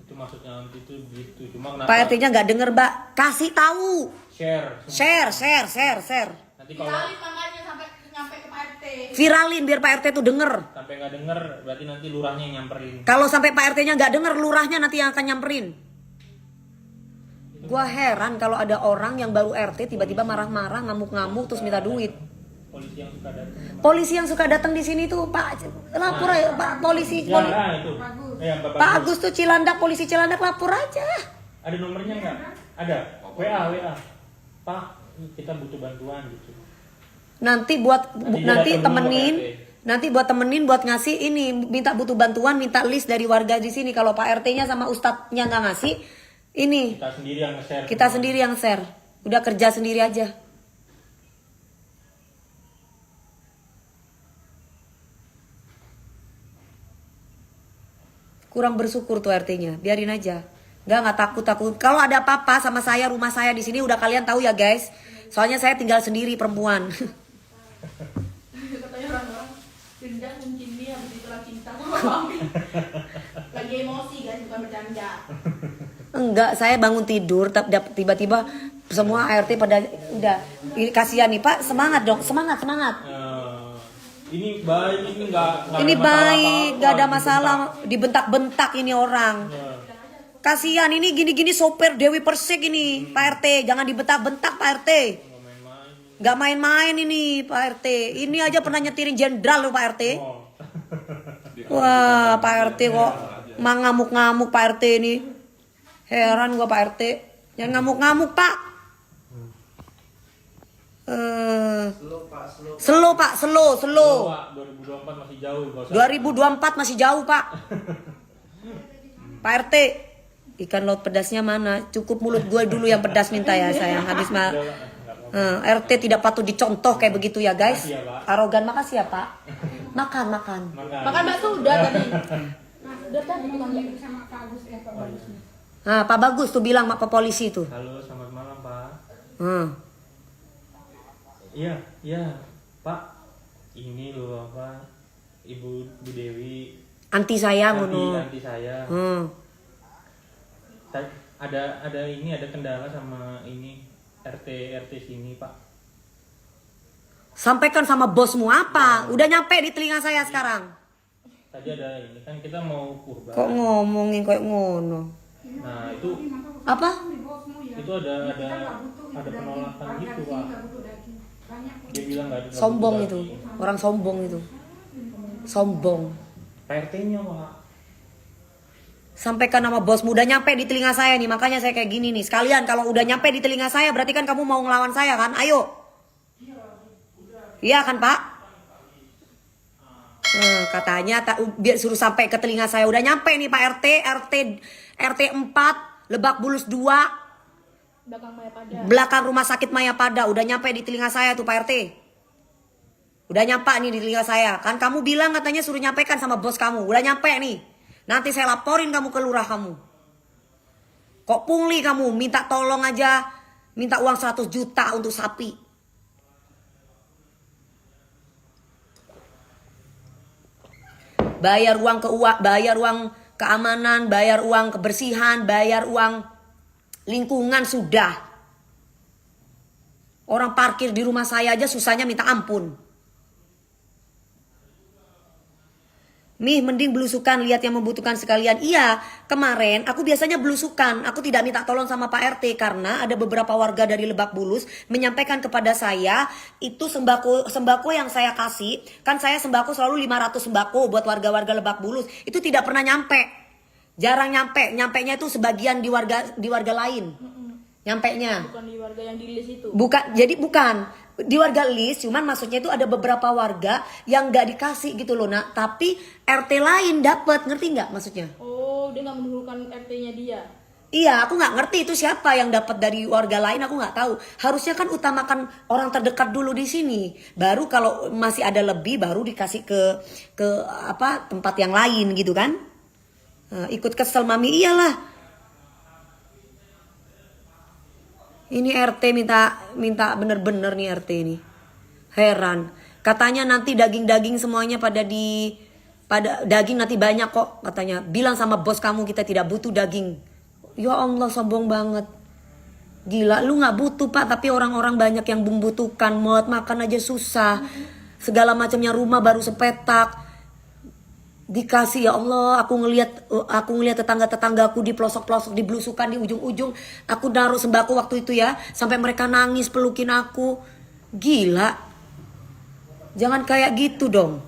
Itu maksudnya nanti itu gitu. Cuma kenapa? Pak RT-nya nggak denger, Mbak. Kasih tahu. Share. Nanti kalau makanya sampai nyampe ke Pak RT. Viralin biar Pak RT tuh denger. sampai nggak denger, berarti nanti lurahnya yang nyamperin. Kalau sampai Pak RT-nya nggak denger, lurahnya nanti yang akan nyamperin. Gua heran kalau ada orang yang baru RT tiba-tiba marah-marah, ngamuk-ngamuk terus minta duit. Polisi yang suka datang. Polisi yang suka datang di sini tuh Pak, lapor ya Pak polisi. Ya, nah, itu. Bapak Pak Agus tuh Cilandak, polisi Cilandak, lapor aja. Ada nomornya nggak? Ada. WA. Pak, kita butuh bantuan gitu. Nanti buat Nanti buat temenin buat ngasih ini, minta butuh bantuan, minta list dari warga di sini. Kalau Pak RT-nya sama ustadznya nggak ngasih, Ini Kita sendiri yang nge-share. kita sendiri yang share. Udah kerja sendiri aja. Kurang bersyukur tuh RT-nya. Biarin aja. Nggak takut. Kalau ada apa-apa sama saya, rumah saya di sini udah kalian tahu ya guys. Soalnya saya tinggal sendiri perempuan. Katanya orang-orang Rinda mungkin dia begitulah cinta sama suami. Lagi emosi guys, bukan bercanda. Enggak, saya bangun tidur tiba-tiba semua ART pada udah kasihan nih Pak, semangat dong, semangat. Ini baik, ini nggak Ini ada masalah baik, apa-apa, nggak ada dibentak. masalah, dibentak-bentak ini orang. Ya. Kasihan ini gini-gini sopir Dewi Persik ini Pak RT, jangan dibentak-bentak Pak RT. Nggak main-main. Nggak main-main ini Pak RT. Ini aja pernah nyetirin jenderal loh Pak RT. Oh. Wah Pak RT kok ngamuk-ngamuk Pak RT ini. Heran gua Pak RT. Jangan ngamuk-ngamuk Pak. Slow Pak, slow. Slow Pak, slow. Pak, 2024 masih jauh. Nggak usah. 2024 masih jauh Pak. Pak RT, ikan laut pedasnya mana? Cukup mulut gue dulu yang pedas minta ya sayang. Habis mah RT tidak patut dicontoh kayak begitu ya guys. Makasih ya, Pak. Arogan, makasih ya Pak. Makan. Makan bakso udah tadi. Udah tadi tukang bakso. Sama Pak Agus Pak Bagus. Nah, Pak Bagus tuh bilang Pak Polisi tuh. Halo, selamat malam Pak. Iya, Pak. Ini loh apa? Ibu Bu Dewi. Anti saya ngono. Anti saya. Ada kendala sama ini RT sini Pak. Sampaikan sama bosmu apa? Udah nyampe di telinga saya sekarang. Tadi ada ini kan kita mau kurban. Kok ngomongin kayak ngono? Nah itu Apa? itu ada penolakan gitu Pak. Dia bilang nggak ada. Sombong itu. Orang sombong itu. Sombong. RT-nya Pak. Sampaikan nama bosmu, udah nyampe di telinga saya nih, makanya saya kayak gini nih. Sekalian kalau udah nyampe di telinga saya berarti kan kamu mau ngelawan saya kan? Ayo. Iya kan Pak? Katanya biar suruh sampai ke telinga saya. Udah nyampe nih Pak RT 4 Lebak Bulus 2 Belakang Mayapada. belakang rumah sakit Mayapada. Udah nyampe di telinga saya tuh Pak RT. Udah nyampe nih di telinga saya. Kan kamu bilang katanya suruh nyampaikan sama bos kamu. Udah nyampe nih. Nanti saya laporin kamu ke lurah kamu. Kok pungli kamu, minta tolong aja, minta uang 100 juta untuk sapi. Bayar uang bayar uang keamanan, bayar uang kebersihan, bayar uang lingkungan sudah. Orang parkir di rumah saya aja susahnya minta ampun. Mih, mending belusukan, lihat yang membutuhkan sekalian. Iya, kemarin aku biasanya belusukan. Aku tidak minta tolong sama Pak RT karena ada beberapa warga dari Lebak Bulus menyampaikan kepada saya itu sembako yang saya kasih. Kan saya sembako selalu 500 sembako buat warga-warga Lebak Bulus. Itu tidak pernah nyampe. Jarang nyampe. Nyampenya itu sebagian di warga lain. Nyampenya. Bukan di warga yang di list itu. Bukan di warga list, cuman maksudnya itu ada beberapa warga yang nggak dikasih gitu loh nak, tapi RT lain dapat, ngerti nggak maksudnya? Oh, dia nggak menurunkan RT-nya dia. Iya, aku nggak ngerti itu siapa yang dapat dari warga lain, aku nggak tahu. Harusnya kan utamakan orang terdekat dulu di sini, baru kalau masih ada lebih baru dikasih ke apa tempat yang lain gitu kan? Ikut kesel mami iyalah. Ini RT minta bener-bener nih RT ini. Heran. Katanya nanti daging-daging semuanya pada daging nanti banyak kok katanya. Bilang sama bos kamu kita tidak butuh daging. Ya Allah sombong banget. Gila lu gak butuh Pak, tapi orang-orang banyak yang membutuhkan. Mau makan aja susah. Segala macamnya rumah baru sepetak. Dikasih ya Allah, aku ngelihat tetangga-tetanggaku di pelosok-pelosok, di belusukan di ujung-ujung. Aku naruh sembako waktu itu ya, sampai mereka nangis pelukin aku. Gila. Jangan kayak gitu dong.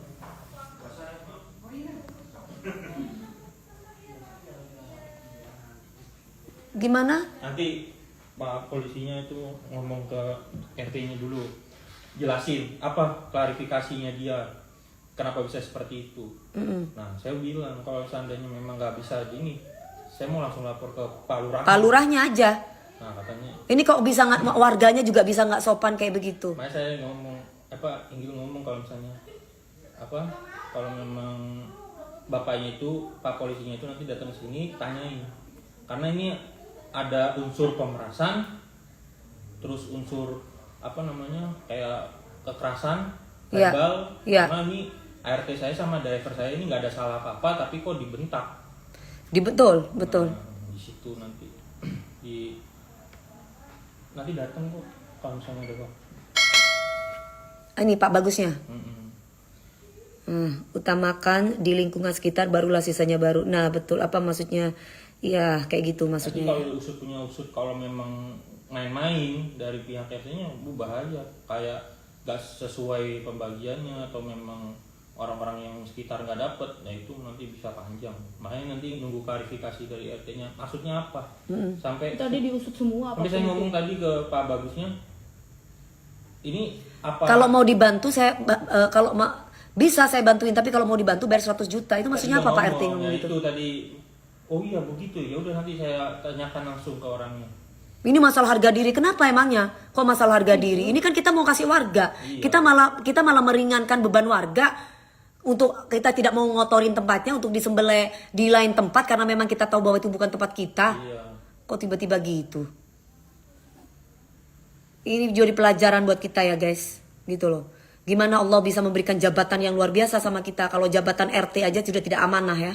Gimana? Nanti Pak polisinya itu ngomong ke RT-nya dulu. Jelasin apa klarifikasinya dia. Kenapa bisa seperti itu? Nah, saya bilang kalau seandainya memang nggak bisa gini, saya mau langsung lapor ke Pak Lurah. Pak Lurahnya aja. Nah katanya, Ini kok bisa nggak, warganya juga bisa nggak sopan kayak begitu. makanya saya ngomong Inggil ngomong kalau misalnya kalau memang bapaknya itu Pak polisinya itu nanti datang ke sini tanyain, karena ini ada unsur pemerasan, terus unsur kayak kekerasan Iya, verbal, iya. karena ini ART saya sama driver saya ini nggak ada salah apa-apa tapi kok dibentak. Betul. Nah, di situ nanti nanti datang kok kalau misalnya ada Pak. Ini Pak bagusnya. Mm-mm. Utamakan di lingkungan sekitar, barulah sisanya baru. Nah betul, apa maksudnya? Iya kayak gitu Nanti maksudnya. kalau usut punya usut, kalau memang main-main dari pihak RT-nya bahaya, kayak gak sesuai pembagiannya atau memang orang-orang yang sekitar nggak dapet, ya itu nanti bisa panjang. Makanya nanti nunggu klarifikasi dari RT-nya maksudnya apa. Sampai Tadi diusut semua apa? sampai saya ngomong tadi ke Pak Bagusnya, ini apa? Kalau mau dibantu saya bisa saya bantuin, tapi kalau mau dibantu bayar 100 juta. Itu maksudnya apa Pak RT ngomong gitu? Itu tadi, oh iya begitu ya udah nanti saya tanyakan langsung ke orangnya. Ini masalah harga diri, kenapa emangnya? Kok masalah harga diri? Ini kan kita mau kasih warga. Iya. Kita malah meringankan beban warga untuk kita tidak mau ngotorin tempatnya untuk disembelih di lain tempat karena memang kita tahu bahwa itu bukan tempat kita. Iya. Kok tiba-tiba gitu? Ini jadi pelajaran buat kita ya guys, gitu loh. Gimana Allah bisa memberikan jabatan yang luar biasa sama kita kalau jabatan RT aja sudah tidak amanah ya.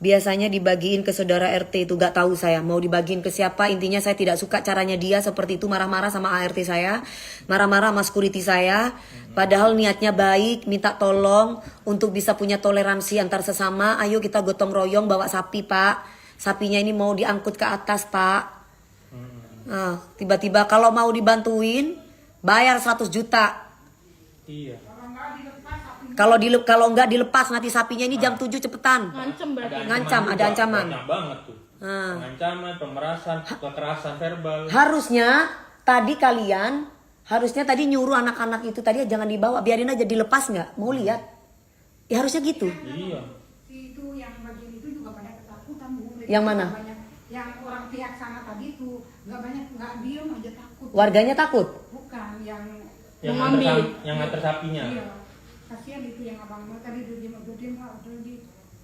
Biasanya dibagiin ke saudara RT itu, gak tahu saya mau dibagiin ke siapa. Intinya saya tidak suka caranya dia seperti itu, marah-marah sama ART saya, marah-marah sama security saya. Padahal niatnya baik, minta tolong untuk bisa punya toleransi antar sesama. Ayo kita gotong royong bawa sapi Pak. Sapinya ini mau diangkut ke atas Pak. Nah, tiba-tiba kalau mau dibantuin bayar 100 juta. Iya. Kalau nggak dilepas nanti sapinya ini jam 7 cepetan. Ngancem berarti. Ngancam, ada ancaman. Banyak banget tuh. Nah. Ancaman, pemerasan, kekerasan verbal. Harusnya tadi nyuruh anak-anak itu tadi jangan dibawa, biarin aja, dilepas nggak? Mau lihat? Ya harusnya gitu. Iya. Itu yang bagian itu juga banyak ketakutan Bu. Yang mana? Banyak yang orang pihak sana tadi itu nggak diem aja takut. Warganya takut. Bukan yang Mengambil. Yang nganter sapinya. Iya. Kasihan itu yang abang tadi udah diem Pak, udah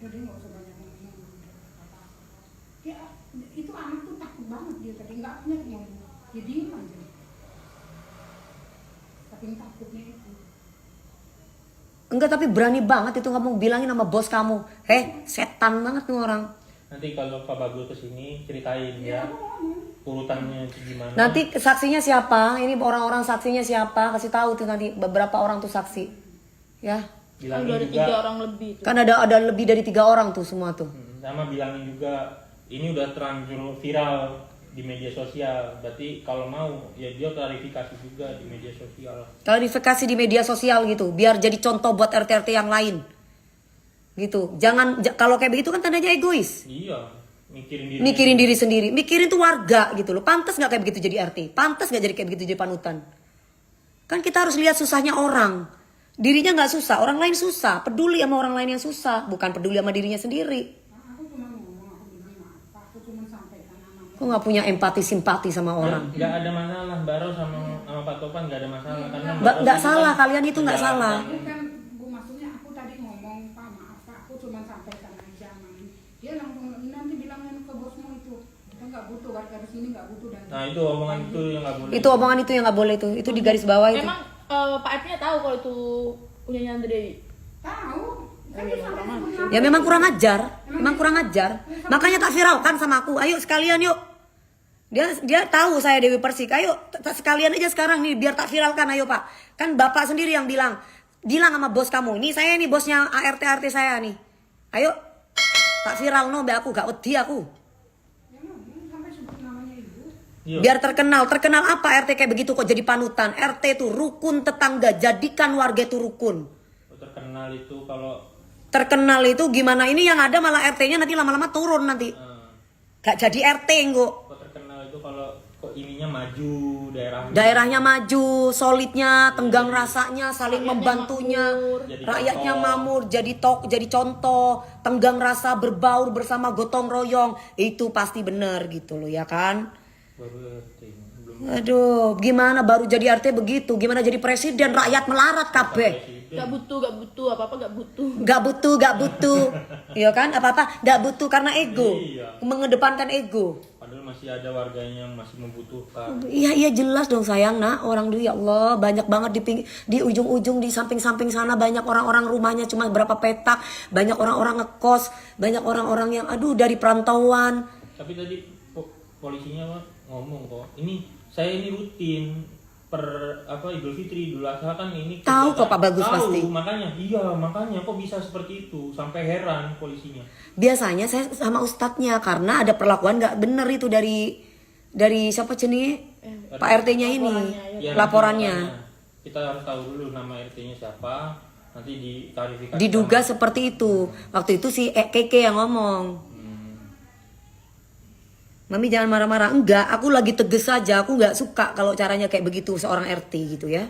nggak usah banyak ngomong. Ya itu anak tuh takut banget dia tadi, nggak punya ngomong, dia diem aja. Saking takutnya itu. Enggak, tapi berani banget itu ngomong, bilangin sama bos kamu. Setan banget nih orang. Nanti kalau Pak Bagul kesini ceritain ya urutannya gimana. Nanti saksinya siapa? Ini orang-orang saksinya siapa? Kasih tahu tuh nanti beberapa orang tuh saksi. Ya. Kan udah Bilangin ada 3 juga, orang lebih tuh. Kan ada lebih dari 3 orang tuh semua tuh. sama bilangin juga ini udah terlanjur viral di media sosial. Berarti kalau mau ya dia klarifikasi juga di media sosial. Klarifikasi di media sosial gitu, biar jadi contoh buat RT-RT yang lain. Gitu. Kalau kayak begitu kan tandanya egois. Iya, Mikirin diri sendiri, mikirin tuh warga gitu loh. Pantas nggak kayak begitu jadi RT? Pantas nggak jadi kayak begitu jadi panutan? Kan kita harus lihat susahnya orang. Dirinya nggak susah, orang lain susah. Peduli sama orang lain yang susah, bukan peduli sama dirinya sendiri. Aku cuma ngomong, aku bilang apa, aku cuma sampaikan nama. Kok nggak punya empati simpati sama orang? Nggak ada masalah, Baro sama Pak Topan nggak ada masalah karena Nggak salah, kalian itu nggak salah. Bukan Bu, maksudnya aku tadi ngomong Pak maaf Pak, aku cuma sampaikan aja Mami. Dia langsung nanti bilangin ke bosmu itu, kita nggak butuh warga di sini nggak butuh dan. Nah itu omongan itu yang nggak boleh. Itu omongan itu yang nggak boleh itu di garis bawah itu. Emang Pak RT-nya tahu kalau itu punya Andre Dewi? Tahu. Kan dia sampai sebut Ya memang kurang ajar, Makanya tak viralkan sama aku. Ayo sekalian yuk. Dia tahu saya Dewi Persik. Ayo sekalian aja sekarang nih biar tak viralkan. Ayo Pak. Kan Bapak sendiri yang bilang sama bos kamu. Ini saya nih bosnya ART saya nih. Ayo tak viral no be aku gak wedi aku. sampai sebut namanya ibu. Iya. Biar terkenal apa RT kayak begitu kok jadi panutan. RT itu rukun tetangga, jadikan warga itu rukun. Terkenal itu kalau Terkenal itu gimana, ini yang ada malah RT-nya nanti lama-lama turun nanti. Gak jadi RT kok. terkenal itu kalau kok ininya maju daerahnya. Daerahnya maju, solidnya, tenggang rasanya, saling Rakyatnya membantunya, makmur. Jadi rakyatnya contoh. makmur, jadi contoh, tenggang rasa, berbaur bersama, gotong royong, itu pasti benar gitu loh ya kan. Baru RT belum Aduh, gimana baru jadi RT begitu, gimana jadi presiden, rakyat melarat kabeh. presiden. Gak butuh, apa-apa gak butuh. Gak butuh, iya kan, apa-apa gak butuh karena ego, Iya. mengedepankan ego. Padahal masih ada warganya yang masih membutuhkan. Iya jelas dong sayang nak, orang dulu ya Allah banyak banget di ujung-ujung di samping-samping sana banyak orang-orang rumahnya cuma berapa petak, banyak orang-orang ngekos, banyak orang-orang yang aduh dari perantauan. Tapi tadi polisinya ngomong kok, ini saya ini rutin per Idul Fitri, Idul Adha kan ini Tahu kok, Pak Bagus tahu, pasti. makanya kok bisa seperti itu, sampai heran polisinya. Biasanya saya sama ustadznya karena ada perlakuan nggak bener itu dari siapa cenih Pak RT-nya ini Ya, laporannya. nanti kita harus tahu dulu nama RT-nya siapa, nanti diklarifikasi. Diduga sama- seperti itu. Waktu itu si Keke yang ngomong. Mami jangan marah-marah. Enggak, aku lagi tegas saja. Aku nggak suka kalau caranya kayak begitu seorang RT gitu ya.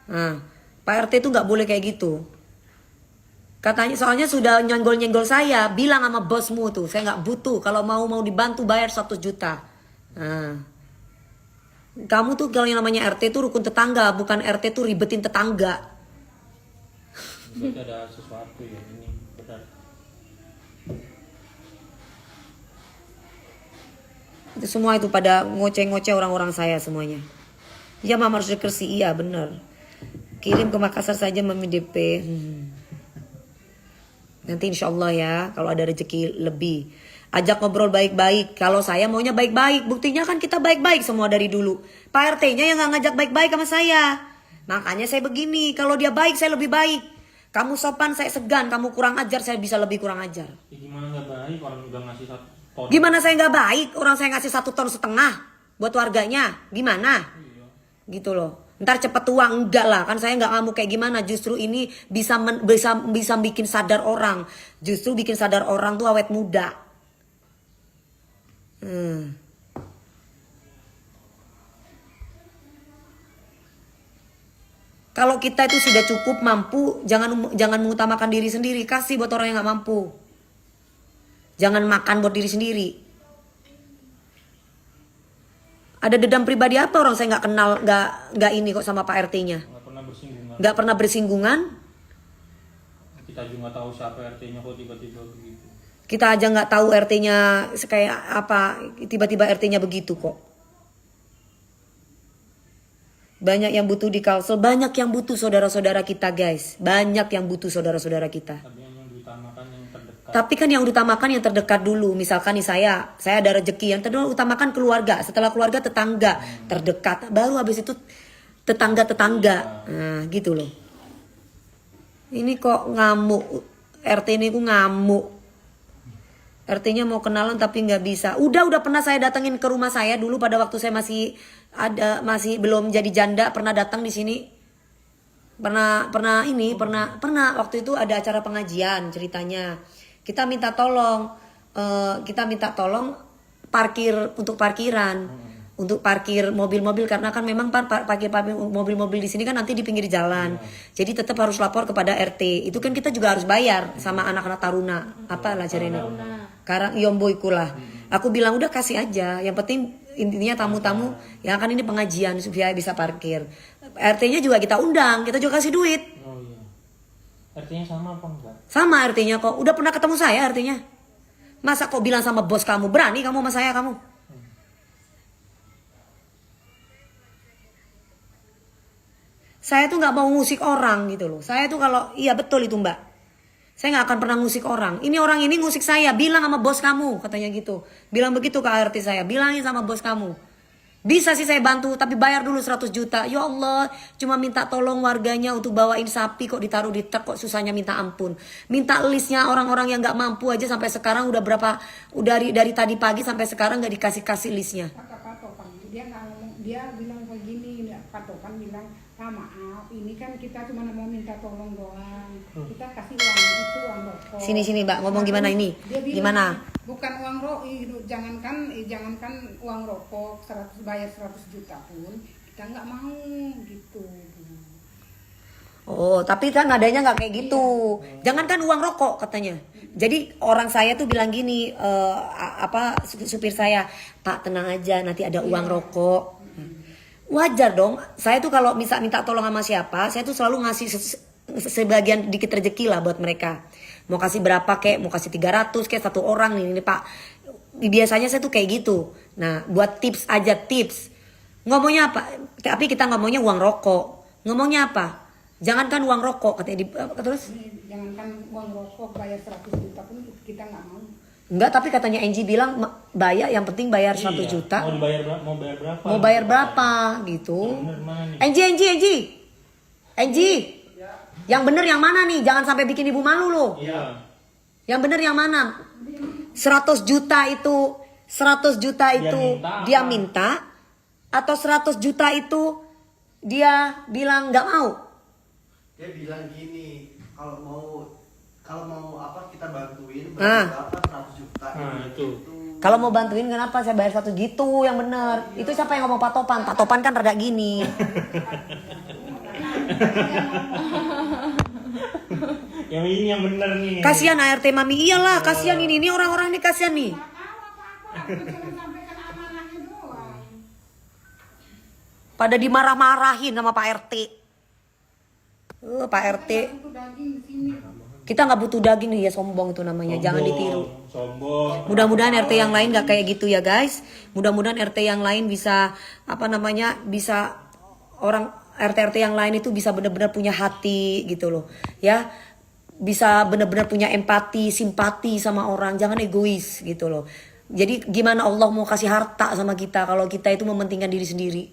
Nah, Pak RT itu nggak boleh kayak gitu. Katanya soalnya sudah nyenggol-nyenggol saya, bilang sama bosmu tuh, saya nggak butuh. Kalau mau dibantu bayar 100 juta. Nah, kamu tuh kalau yang namanya RT itu rukun tetangga, bukan RT tuh ribetin tetangga. Berarti ada sesuatu ya ini benar. Itu semua itu pada ngoceh-ngoceh orang-orang saya semuanya. Ya mama harus dikersi, iya bener. Kirim ke Makassar saja Mami DP. Nanti insya Allah ya kalau ada rezeki lebih. Ajak ngobrol baik-baik. Kalau saya maunya baik-baik. Buktinya kan kita baik-baik semua dari dulu. Pak RT-nya yang gak ngajak baik-baik sama saya. Makanya saya begini. Kalau dia baik saya lebih baik. Kamu sopan saya segan. Kamu kurang ajar saya bisa lebih kurang ajar. Ya, gimana nggak baik orang udah ngasih 1 ton. Gimana saya nggak baik? Orang saya ngasih 1,5 ton buat warganya. Gimana? Gitu loh. Ntar cepet tua enggak lah. Kan saya nggak ngamuk kayak gimana. Justru ini bisa bikin sadar orang. Justru bikin sadar orang tuh awet muda. Kalau kita itu sudah cukup mampu, jangan mengutamakan diri sendiri. Kasih buat orang yang nggak mampu. Jangan makan buat diri sendiri. Ada dendam pribadi apa orang saya nggak kenal, nggak ini kok sama Pak RT-nya. Nggak pernah bersinggungan. Nggak pernah bersinggungan. Kita juga nggak tahu siapa RT-nya kok tiba-tiba begitu. Kita aja nggak tahu RT-nya kayak apa, tiba-tiba RT-nya begitu kok. Banyak yang butuh di Kalsel, banyak yang butuh saudara-saudara kita guys. Banyak yang butuh saudara-saudara kita. Tapi yang diutamakan yang terdekat. Tapi kan yang utamakan yang terdekat dulu. Misalkan nih saya ada rezeki, yang terdekat utamakan keluarga. Setelah keluarga tetangga terdekat. Baru habis itu tetangga-tetangga. Nah gitu loh. Ini kok ngamuk. RT ini kok ngamuk. RT-nya mau kenalan tapi nggak bisa. Udah pernah saya datengin ke rumah saya dulu pada waktu saya masih belum jadi janda, pernah datang di sini. Pernah waktu itu ada acara pengajian ceritanya. Kita minta tolong parkir untuk parkiran. Untuk parkir mobil-mobil karena kan memang parkir mobil-mobil di sini kan nanti di pinggir jalan. Jadi tetap harus lapor kepada RT. Itu kan kita juga harus bayar sama anak-anak taruna. Apa lah caranya? Karang yomboiku lah. Aku bilang udah kasih aja. Yang penting intinya tamu-tamu yang akan ini pengajian supaya bisa parkir. RT-nya juga kita undang, kita juga kasih duit. Oh iya. RT-nya sama apa enggak? Sama RT-nya kok. Udah pernah ketemu saya RT-nya. Masa kok bilang sama bos kamu, berani kamu sama saya kamu? Saya tuh nggak mau ngusik orang gitu loh. Saya tuh kalau, iya betul itu mbak. Saya nggak akan pernah ngusik orang. Ini orang ini ngusik saya, bilang sama bos kamu katanya gitu. Bilang begitu ke RT saya, bilangin sama bos kamu. Bisa sih saya bantu, tapi bayar dulu 100 juta. Ya Allah, cuma minta tolong warganya untuk bawain sapi kok ditaruh di truk kok susahnya minta ampun. Minta listnya orang-orang yang nggak mampu aja sampai sekarang udah berapa, dari tadi pagi sampai sekarang nggak dikasih listnya. Kata Pak Topang, dia nggak ngomong dia bilang begini, Pak Topan bilang, Pak maaf, ini kan kita cuma mau minta tolong doang, kita kasih uang itu uang rokok. Sini Mbak, ngomong gimana ini? Dia bilang, Gimana? bukan uang rokok, jangankan uang rokok 100 bayar 100 juta pun kita nggak mau gitu. Oh, tapi kan nadanya nggak kayak gitu. Jangankan uang rokok katanya. Jadi orang saya tuh bilang gini, supir saya, Pak tenang aja, nanti ada uang rokok. Wajar dong. Saya tuh kalau minta tolong sama siapa, saya tuh selalu ngasih sebagian dikit rezeki lah buat mereka. Mau kasih berapa kek, mau kasih 300 kek satu orang nih Pak. Biasanya saya tuh kayak gitu. Nah, buat tips aja tips. Ngomongnya apa? Tapi kita ngomongnya uang rokok. Ngomongnya apa? Jangankan uang rokok katanya terus Jangankan uang rokok bayar 100 juta pun kita nggak mau. enggak, tapi katanya Angie bilang bayar, yang penting bayar 1 Iya, juta. Mau bayar berapa? Mau bayar berapa gitu. Bener mana nih? Angie. Yang bener yang mana nih? Jangan sampai bikin ibu malu loh. Iya. Yang bener yang mana? 100 juta itu dia minta atau 100 juta itu dia bilang nggak mau? Dia bilang gini, kalau mau apa kita bantuin Ah. berapa 100 juta. Nah, itu. Kalau mau bantuin kenapa saya bayar 1 gitu yang bener? Itu siapa yang ngomong Pak Topan? Pak Topan kan rada gini. Yang ini yang bener nih. Kasihan ART Mami, iyalah kasihan ini orang-orang nih kasihan nih. Nggak tahu apa-apa, aku cuma sampaikan amanahnya doang. Pada dimarah-marahin sama Pak RT. Pak RT, Itu daging di sini. kita nggak butuh daging nih ya, sombong itu namanya, jangan ditiru. Sombong. Mudah-mudahan RT yang lain nggak kayak gitu ya guys. Mudah-mudahan RT yang lain bisa bisa orang RT yang lain itu bisa benar-benar punya hati gitu loh, ya. Bisa benar-benar punya empati, simpati sama orang, jangan egois gitu loh. Jadi gimana Allah mau kasih harta sama kita kalau kita itu mementingkan diri sendiri?